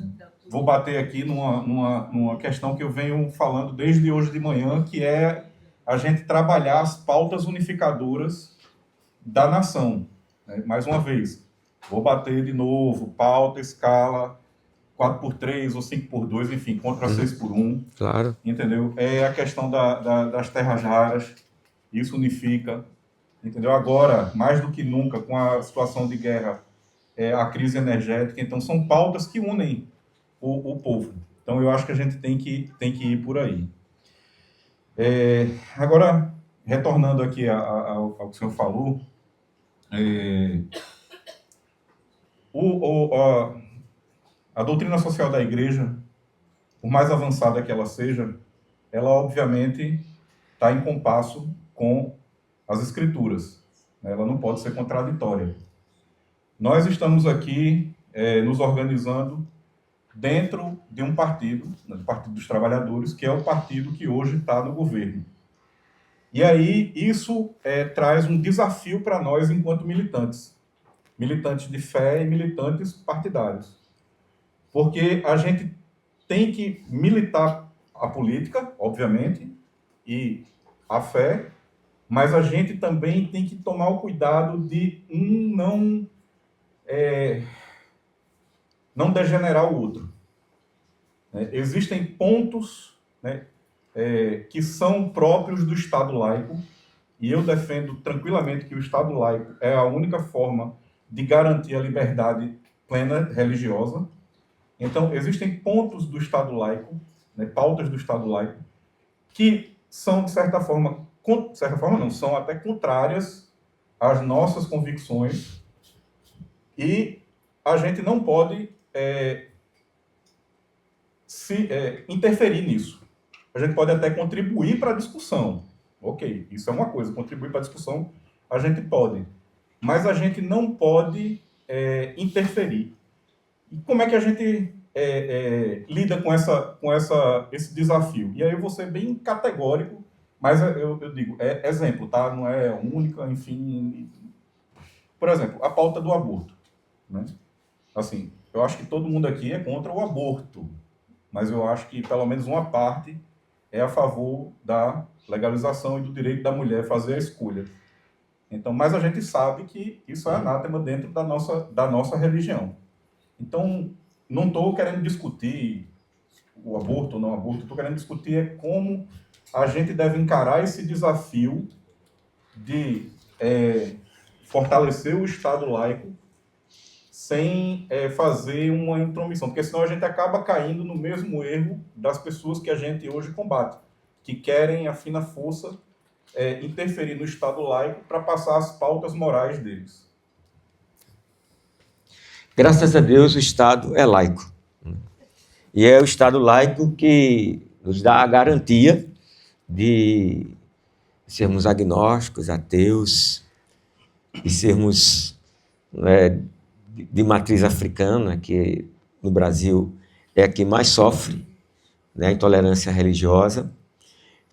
vou bater aqui numa questão que eu venho falando desde hoje de manhã, que é a gente trabalhar as pautas unificadoras da nação. Né? Mais uma vez, vou bater de novo, pauta, escala, 4x3 ou 5x2, enfim, contra 6x1. Claro. Entendeu? É a questão das terras raras, isso unifica. Entendeu? Agora, mais do que nunca, com a situação de guerra, a crise energética, então são pautas que unem o povo. Então eu acho que a gente tem que ir por aí. Agora, retornando aqui ao que o senhor falou, a doutrina social da igreja, por mais avançada que ela seja, ela obviamente está em compasso com as escrituras. Ela não pode ser contraditória. Nós estamos aqui nos organizando dentro de um partido, o Partido dos Trabalhadores, que é o partido que hoje está no governo. E aí isso traz um desafio para nós enquanto militantes de fé e militantes partidários. Porque a gente tem que militar a política, obviamente, e a fé, mas a gente também tem que tomar o cuidado de não degenerar o outro. Existem pontos, né, que são próprios do Estado laico, e eu defendo tranquilamente que o Estado laico é a única forma de garantir a liberdade plena religiosa. Então, existem pontos do Estado laico, né, pautas do Estado laico, que são, de certa forma não, são até contrárias às nossas convicções, e a gente não pode interferir nisso. A gente pode até contribuir para a discussão. Ok, isso é uma coisa, contribuir para a discussão a gente pode. Mas a gente não pode interferir. E como é que a gente lida com esse desafio? E aí eu vou ser bem categórico, mas eu digo, exemplo, tá? Não é única, enfim. Por exemplo, a pauta do aborto. Né? Assim, eu acho que todo mundo aqui é contra o aborto, mas eu acho que pelo menos uma parte é a favor da legalização e do direito da mulher fazer a escolha. Então, mas a gente sabe que isso é anátema dentro da nossa religião. Então, não estou querendo discutir o aborto ou não aborto, estou querendo discutir como a gente deve encarar esse desafio de fortalecer o Estado laico sem fazer uma intromissão, porque senão a gente acaba caindo no mesmo erro das pessoas que a gente hoje combate, que querem, a fina força, interferir no Estado laico para passar as pautas morais deles. Graças a Deus, o Estado é laico. E é o Estado laico que nos dá a garantia de sermos agnósticos, ateus, e sermos de matriz africana, que no Brasil é a que mais sofre, né, a intolerância religiosa.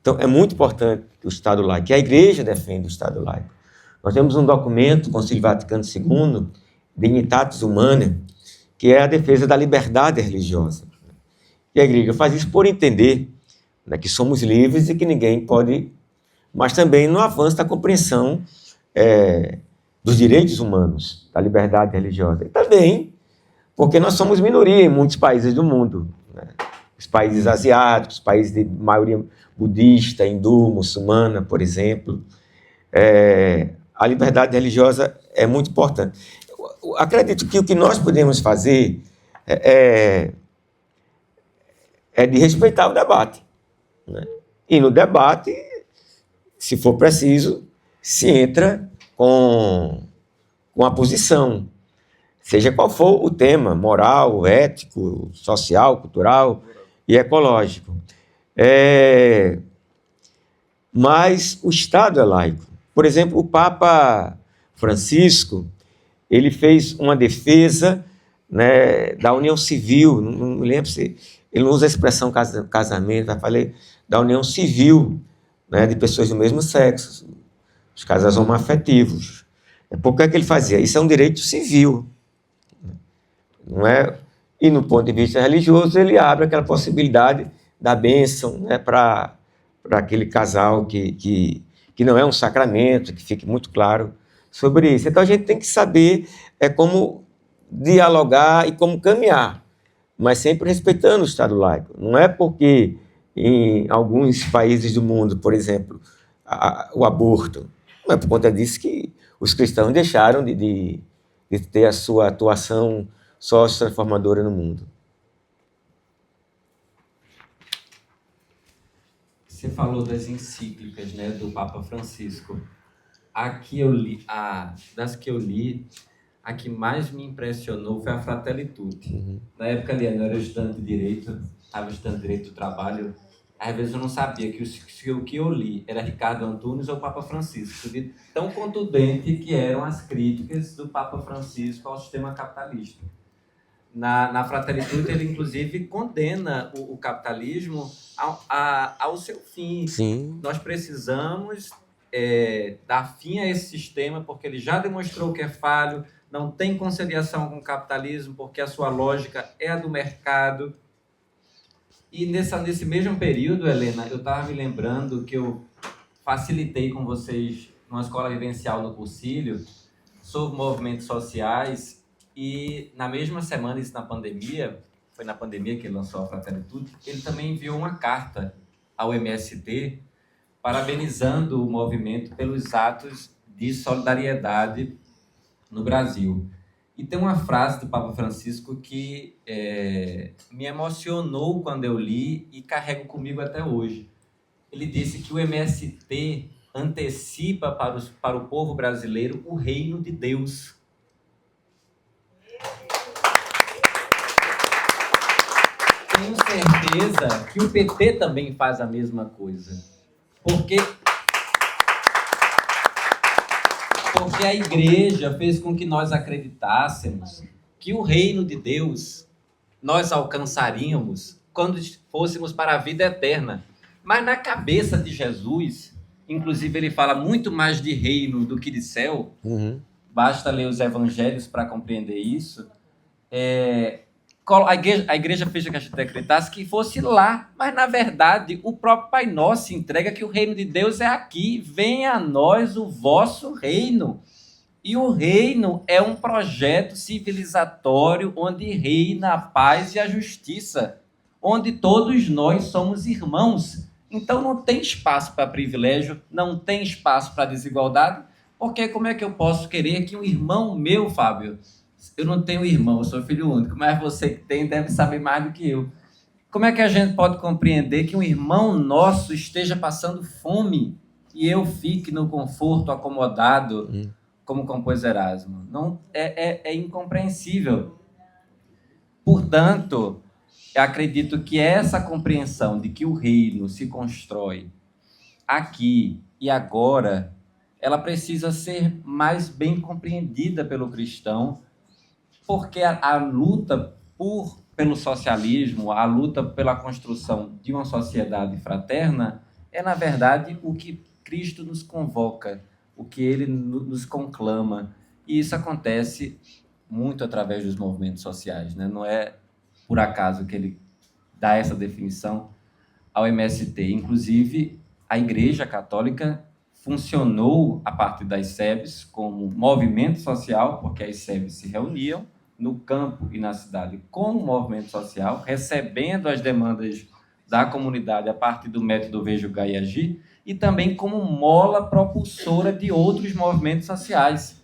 Então, é muito importante o Estado laico, e a Igreja defende o Estado laico. Nós temos um documento, o Concílio Vaticano II, Dignitatis Humanae, que é a defesa da liberdade religiosa. E a Igreja faz isso por entender, né, que somos livres e que ninguém pode... Mas também no avanço da compreensão dos direitos humanos, da liberdade religiosa. E também porque nós somos minoria em muitos países do mundo, né? Os países asiáticos, países de maioria budista, hindu, muçulmana, por exemplo. A liberdade religiosa é muito importante. Eu acredito que o que nós podemos fazer é de respeitar o debate, né? E no debate, se for preciso, se entra com com a posição, seja qual for o tema, moral, ético, social, cultural e ecológico. Mas o Estado é laico. Por exemplo, o Papa Francisco, ele fez uma defesa, né, da união civil, não me lembro se ele não usa a expressão casamento, eu falei da união civil, né, de pessoas do mesmo sexo, os casais homoafetivos. Por que é que ele fazia? Isso é um direito civil, não é? E no ponto de vista religioso, ele abre aquela possibilidade da bênção, né, para aquele casal que não é um sacramento, que fique muito claro sobre isso. Então a gente tem que saber como dialogar e como caminhar, mas sempre respeitando o Estado laico. Não é porque em alguns países do mundo, por exemplo, o aborto, não é por conta disso que os cristãos deixaram de ter a sua atuação sócio-transformadora no mundo. Você falou das encíclicas, né, do Papa Francisco. Aqui eu li, das que eu li, a que mais me impressionou foi a Fratelli Tutti. Na época ali, eu era estudante de Direito, estava estudando Direito do Trabalho, às vezes eu não sabia que o que eu li era Ricardo Antunes ou Papa Francisco, de tão contundente que eram as críticas do Papa Francisco ao sistema capitalista. Na Fratelli Tutti, ele inclusive condena o capitalismo ao seu fim. Sim. Nós precisamos dar fim a esse sistema, porque ele já demonstrou que é falho, não tem conciliação com o capitalismo, porque a sua lógica é a do mercado. E nesse mesmo período, Helena, eu estava me lembrando que eu facilitei com vocês numa escola vivencial no Cursilho sobre movimentos sociais. E na mesma semana, isso na pandemia, foi na pandemia que ele lançou a Fratelli Tutti, ele também enviou uma carta ao MST parabenizando o movimento pelos atos de solidariedade no Brasil. E tem uma frase do Papa Francisco que me emocionou quando eu li e carrego comigo até hoje. Ele disse que o MST antecipa para o povo brasileiro o reino de Deus. Tenho certeza que o PT também faz a mesma coisa. Porque a igreja fez com que nós acreditássemos que o reino de Deus nós alcançaríamos quando fôssemos para a vida eterna. Mas na cabeça de Jesus, inclusive ele fala muito mais de reino do que de céu, basta ler os evangelhos para compreender isso, a igreja fez que a gente acreditasse que fosse lá, mas na verdade o próprio Pai Nosso entrega que o reino de Deus é aqui, venha a nós o vosso reino. E o reino é um projeto civilizatório onde reina a paz e a justiça, onde todos nós somos irmãos. Então não tem espaço para privilégio, não tem espaço para desigualdade, porque como é que eu posso querer que um irmão meu, Fábio, eu não tenho irmão, eu sou filho único, mas você que tem deve saber mais do que eu. Como é que a gente pode compreender que um irmão nosso esteja passando fome e eu fique no conforto acomodado, como compôs Erasmo? Não, é incompreensível. Portanto, eu acredito que essa compreensão de que o reino se constrói aqui e agora, ela precisa ser mais bem compreendida pelo cristão, porque a luta pelo socialismo, a luta pela construção de uma sociedade fraterna é, na verdade, o que Cristo nos convoca, o que ele nos conclama. E isso acontece muito através dos movimentos sociais, né? Não é por acaso que ele dá essa definição ao MST. Inclusive, a Igreja Católica funcionou a partir das SEBs como movimento social, porque as SEBs se reuniam no campo e na cidade como movimento social, recebendo as demandas da comunidade a partir do método Ver, Julgar e Agir, e também como mola propulsora de outros movimentos sociais.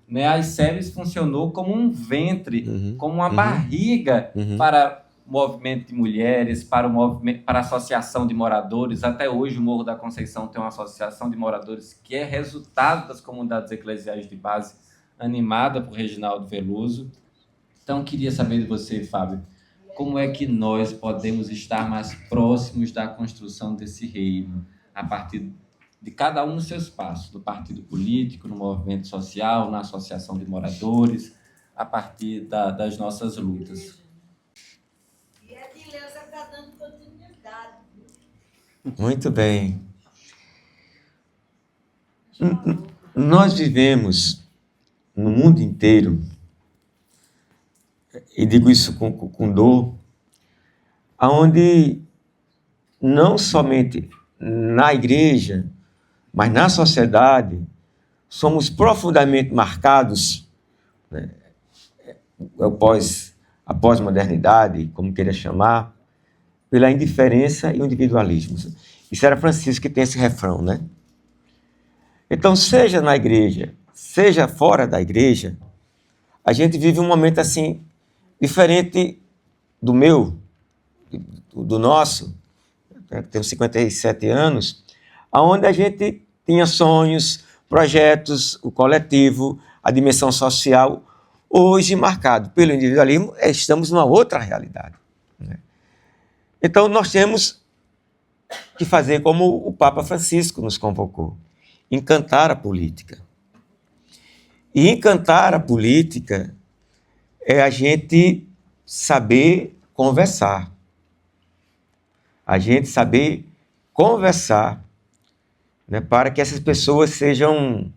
Né? As SEBs funcionou como um ventre, como uma barriga para o movimento de mulheres, para a associação de moradores. Até hoje o Morro da Conceição tem uma associação de moradores que é resultado das comunidades eclesiais de base animada por Reginaldo Veloso. Então, queria saber de você, Fábio, como é que nós podemos estar mais próximos da construção desse reino, a partir de cada um nos seus passos, do partido político, no movimento social, na associação de moradores, a partir das nossas lutas. E a Edileuza está dando continuidade. Muito bem. Nós vivemos no mundo inteiro, e digo isso com dor, onde não somente na igreja, mas na sociedade, somos profundamente marcados, né, a pós-modernidade, como queira chamar, pela indiferença e o individualismo. Isso era Francisco que tem esse refrão, né? Então, seja na igreja, seja fora da igreja, a gente vive um momento assim, diferente do meu, do nosso, eu tenho 57 anos, onde a gente tinha sonhos, projetos, o coletivo, a dimensão social. Hoje, marcado pelo individualismo, estamos numa outra realidade, né? Então, nós temos que fazer como o Papa Francisco nos convocou, encantar a política. E encantar a política é a gente saber conversar. A gente saber conversar, né, para que essas pessoas sejam...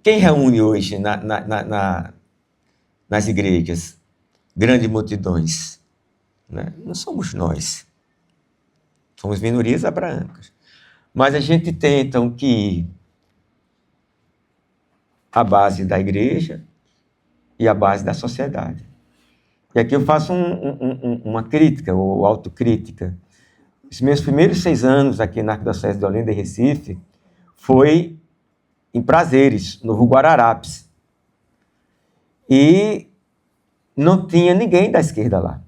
Quem reúne hoje nas igrejas grandes multidões, né? Não somos nós. Somos minorias abraâmicas. Mas a gente tem, então, que ir à base da igreja e à base da sociedade. E aqui eu faço uma crítica, ou autocrítica. Os meus primeiros 6 anos aqui na Arquidiocese de Olinda e Recife foi em Prazeres, Novo Guararapes. E não tinha ninguém da esquerda lá.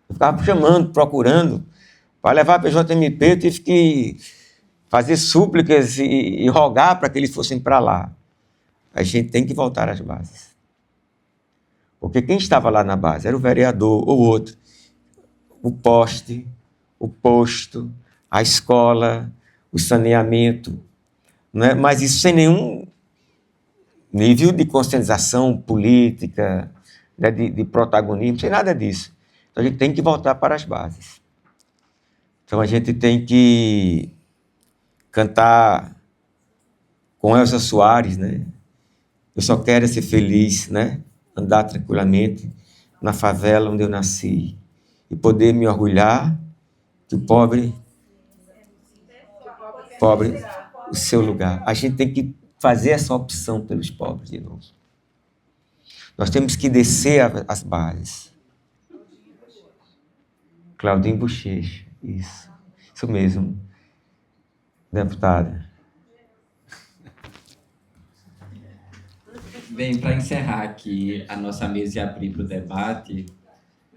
Eu ficava chamando, procurando. Para levar a PJMP, eu tive que fazer súplicas e rogar para que eles fossem para lá. A gente tem que voltar às bases. Porque quem estava lá na base era o vereador ou outro. O poste, o posto, a escola, o saneamento, né? Mas isso sem nenhum nível de conscientização política, né? de protagonismo, sem nada disso. Então a gente tem que voltar para as bases. Então a gente tem que cantar com Elza Soares, né? Eu só quero ser feliz, né? Andar tranquilamente na favela onde eu nasci e poder me orgulhar que o pobre, o seu lugar. A gente tem que fazer essa opção pelos pobres de novo. Nós temos que descer as bases. Claudinho Bochecha, isso mesmo, deputada. Bem, para encerrar aqui a nossa mesa e abrir para o debate,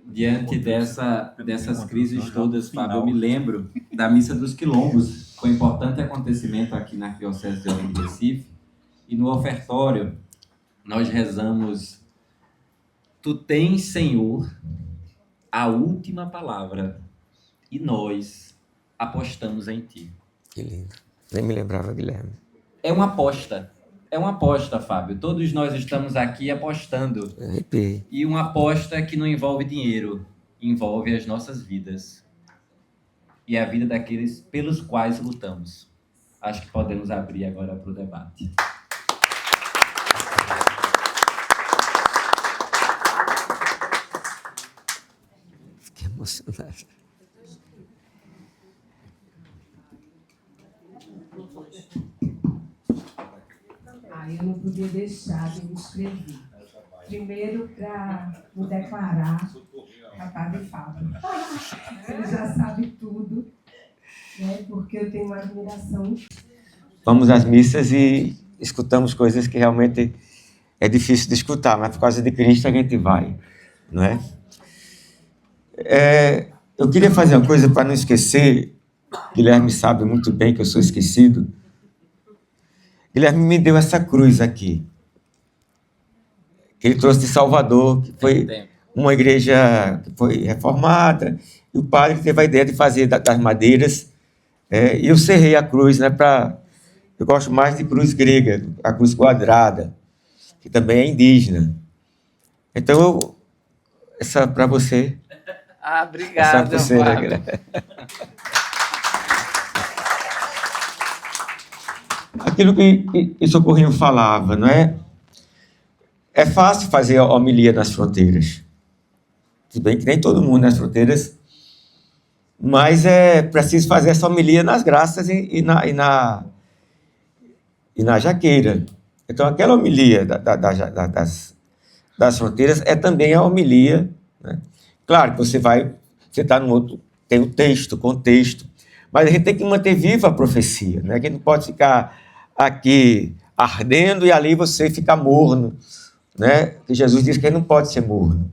diante dessas crises todas, Fábio, eu me lembro da Missa dos Quilombos, foi um importante acontecimento aqui na Arquidiocese de Olinda e Recife, e no ofertório nós rezamos: Tu tens, Senhor, a última palavra, e nós apostamos em Ti. Que lindo. Nem me lembrava, Guilherme. É uma aposta, Fábio. Todos nós estamos aqui apostando. Arrepiei. E uma aposta que não envolve dinheiro, envolve as nossas vidas. E a vida daqueles pelos quais lutamos. Acho que podemos abrir agora para o debate. Fiquei emocionado. Eu não podia deixar de me inscrever. Primeiro, para me declarar a Padre Fábio. Ele já sabe tudo, né? Porque eu tenho uma admiração. Vamos às missas e escutamos coisas que realmente é difícil de escutar, mas por causa de Cristo a gente vai, não é? Eu queria fazer uma coisa para não esquecer. Guilherme sabe muito bem que eu sou esquecido. Guilherme me deu essa cruz aqui, que ele trouxe de Salvador, que foi uma igreja que foi reformada, e o padre teve a ideia de fazer das madeiras, e eu serrei a cruz, né, eu gosto mais de cruz grega, a cruz quadrada, que também é indígena. Então, essa para você. Obrigado, essa pulseira, aquilo que Socorrinho falava, não é? É fácil fazer a homilia nas fronteiras. Se bem que nem todo mundo nas fronteiras, mas é preciso fazer essa homilia nas graças e na jaqueira. Então, aquela homilia das fronteiras é também a homilia, né? Claro que você está no outro, tem o texto, o contexto, mas a gente tem que manter viva a profecia, né? A gente não pode ficar aqui ardendo e ali você fica morno, né? Porque Jesus disse que a gente não pode ser morno.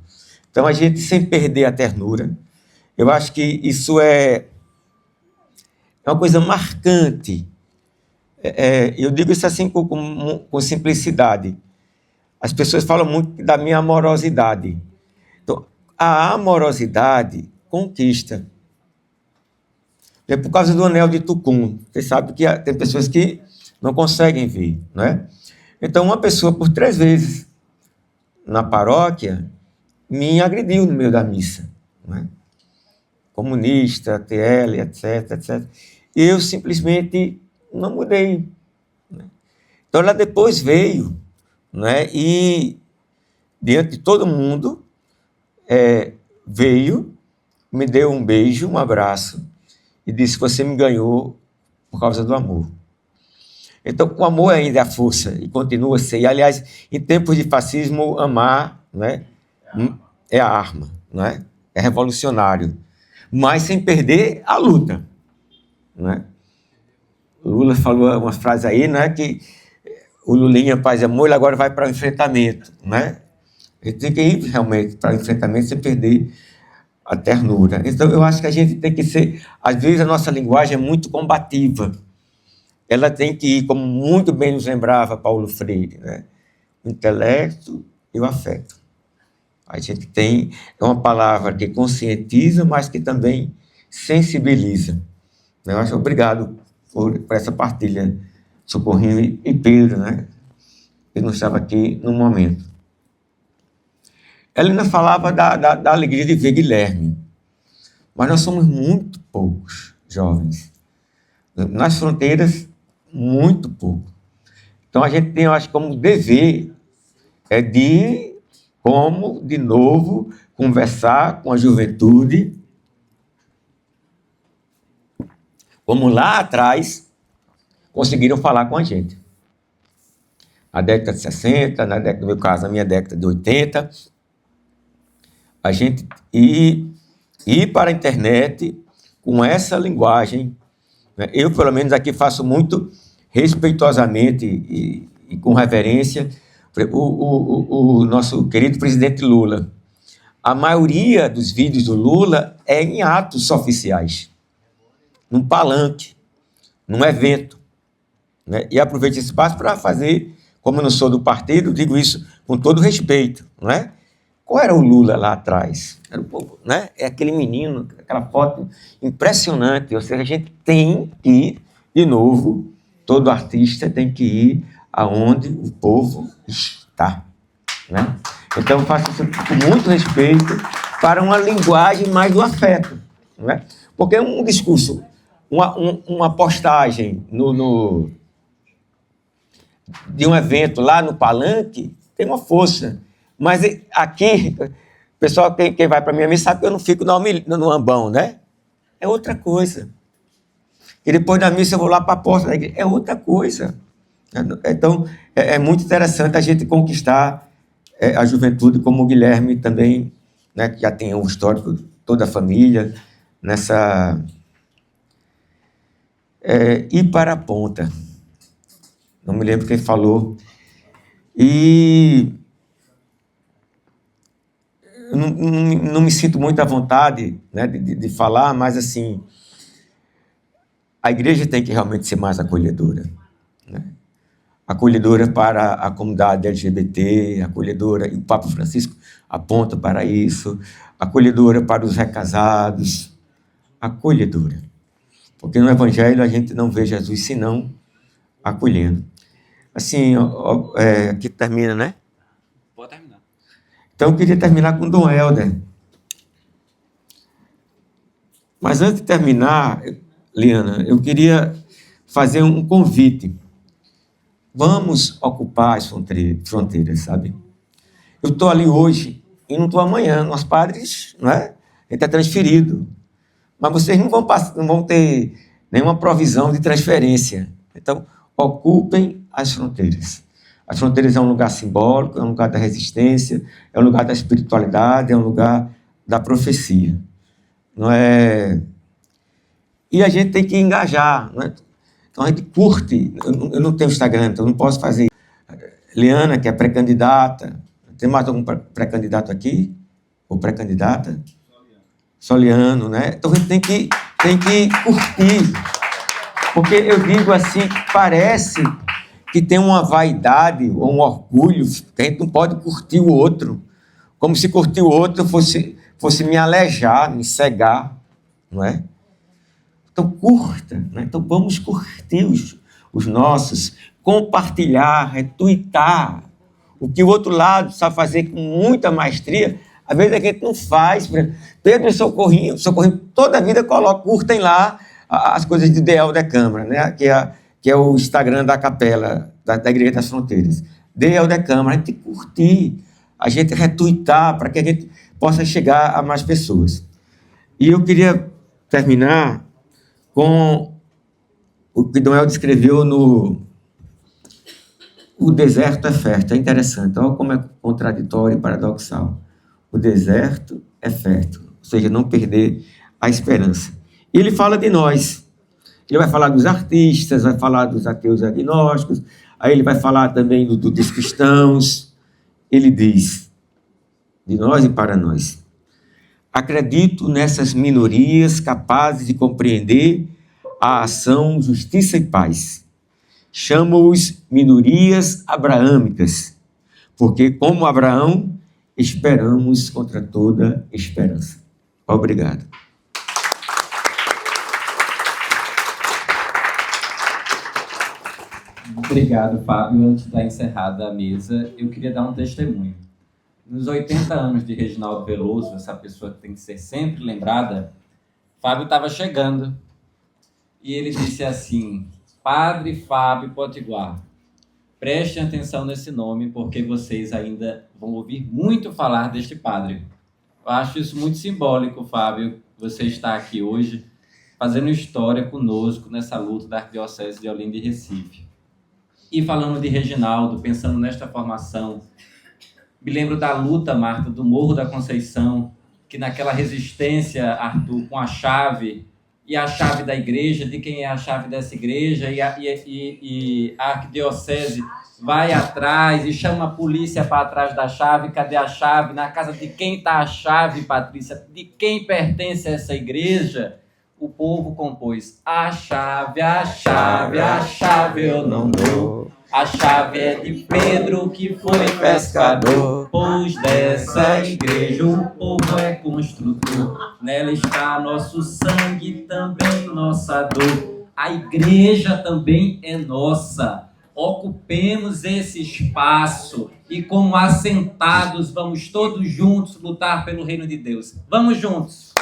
Então, a gente, sem perder a ternura, eu acho que isso é uma coisa marcante. Eu digo isso assim com simplicidade. As pessoas falam muito da minha amorosidade. Então, a amorosidade conquista. É por causa do anel de Tucum. Você sabe que tem pessoas que não conseguem ver, não é? Então, uma pessoa, por 3 vezes na paróquia, me agrediu no meio da missa, não é? Comunista, TL, etc, etc. E eu simplesmente não mudei, né? Então, ela depois veio, né? E, diante de todo mundo, veio, me deu um beijo, um abraço, e disse: você me ganhou por causa do amor. Então, o amor ainda é a força, e continua a ser. E, aliás, em tempos de fascismo, amar, né, é a arma, né? É revolucionário, mas sem perder a luta, né? O Lula falou uma frase aí, né, que o Lulinha, paz e amor, ele agora vai para o enfrentamento, né? Ele tem que ir realmente para o enfrentamento sem perder a ternura. Então, eu acho que a gente tem que ser... Às vezes, a nossa linguagem é muito combativa. Ela tem que ir, como muito bem nos lembrava Paulo Freire, né? O intelecto e o afeto. A gente tem uma palavra que conscientiza, mas que também sensibiliza. Eu acho obrigado por essa partilha, Socorrinho e Pedro, né? Eu não estava aqui no momento. Ela ainda falava da alegria de ver Guilherme. Mas nós somos muito poucos jovens. Nas fronteiras, muito pouco. Então, a gente tem, eu acho, como dever de novo, conversar com a juventude, como lá atrás conseguiram falar com a gente. Na década de 60, no meu caso, na minha década de 80, a gente ir para a internet com essa linguagem, né? Eu, pelo menos, aqui faço muito respeitosamente e com reverência o nosso querido presidente Lula. A maioria dos vídeos do Lula é em atos oficiais, num palanque, num evento, né? E aproveito esse espaço para fazer, como eu não sou do partido, digo isso com todo respeito, não é? Qual era o Lula lá atrás? Era o povo, né? É aquele menino, aquela foto impressionante. Ou seja, a gente tem que ir, de novo, todo artista tem que ir aonde o povo está, né? Então, eu faço isso com muito respeito para uma linguagem mais do afeto, né? Porque um discurso, uma postagem de um evento lá no palanque tem uma força. Mas aqui, o pessoal, quem vai para a minha missa sabe que eu não fico no ambão, né? É outra coisa. E depois da missa eu vou lá para a porta da igreja. É outra coisa. Então, é muito interessante a gente conquistar a juventude, como o Guilherme também, né, que já tem um histórico, toda a família, nessa... ir para a ponta. Não me lembro quem falou. E... eu não me sinto muito à vontade, né, de falar, mas, assim, a igreja tem que realmente ser mais acolhedora, né? acolhedora para a comunidade LGBT, acolhedora, e o Papa Francisco aponta para isso, acolhedora para os recasados, acolhedora. Porque no Evangelho a gente não vê Jesus senão acolhendo. Assim, aqui termina, né? Pode terminar. Então eu queria terminar com Dom Helder. Mas antes de terminar, Liana, eu queria fazer um convite. Vamos ocupar as fronteiras, sabe? Eu estou ali hoje e não estou amanhã. Nós padres, não é? A gente é transferido. Mas vocês não vão ter nenhuma provisão de transferência. Então, ocupem as fronteiras. As fronteiras é um lugar simbólico, é um lugar da resistência, é um lugar da espiritualidade, é um lugar da profecia. Não é? E a gente tem que engajar, não é? Então a gente curte. Eu não tenho Instagram, então eu não posso fazer. Liana, que é pré-candidata. Tem mais algum pré-candidato aqui? Ou pré-candidata? Soliano, né? Então a gente tem que curtir. Porque eu digo assim, parece que tem uma vaidade ou um orgulho, que a gente não pode curtir o outro. Como se curtir o outro fosse me alejar, me cegar, não é? Então curta, né? Então vamos curtir os nossos, compartilhar, retweetar. O que o outro lado sabe fazer com muita maestria, às vezes a gente não faz. Pedro e Socorrinho toda a vida curtem lá as coisas de D.L. da Câmara, né? que é o Instagram da capela, da Igreja das Fronteiras. D.L. da Câmara, a gente curtir, a gente retweetar, para que a gente possa chegar a mais pessoas. E eu queria terminar com o que Dom Helder escreveu no O Deserto é Fértil. É interessante, olha como é contraditório e paradoxal. O deserto é fértil, ou seja, não perder a esperança. E ele fala de nós. Ele vai falar dos artistas, vai falar dos ateus agnósticos, aí ele vai falar também dos cristãos. Ele diz, de nós e para nós: acredito nessas minorias capazes de compreender a ação, justiça e paz. Chamo-os minorias abraâmicas, porque, como Abraão, esperamos contra toda esperança. Obrigado. Obrigado, Fábio. Antes da encerrada a mesa, eu queria dar um testemunho. Nos 80 anos de Reginaldo Veloso, essa pessoa que tem que ser sempre lembrada, Fábio estava chegando e ele disse assim: Padre Fábio Potiguar, prestem atenção nesse nome, porque vocês ainda vão ouvir muito falar deste padre. Eu acho isso muito simbólico, Fábio, você está aqui hoje fazendo história conosco nessa luta da Arquidiocese de Olinda e Recife. E falando de Reginaldo, pensando nesta formação, me lembro da luta, Marta, do Morro da Conceição, que naquela resistência, Arthur, com a chave, e a chave da igreja, de quem é a chave dessa igreja, e a arquidiocese vai atrás e chama a polícia para trás da chave. Cadê a chave? Na casa de quem está a chave, Patrícia? De quem pertence a essa igreja? O povo compôs: a chave eu não dou. A chave é de Pedro, que foi pescador, pois dessa igreja o povo é construtor. Nela está nosso sangue, também nossa dor. A igreja também é nossa. Ocupemos esse espaço e, como assentados, vamos todos juntos lutar pelo reino de Deus. Vamos juntos!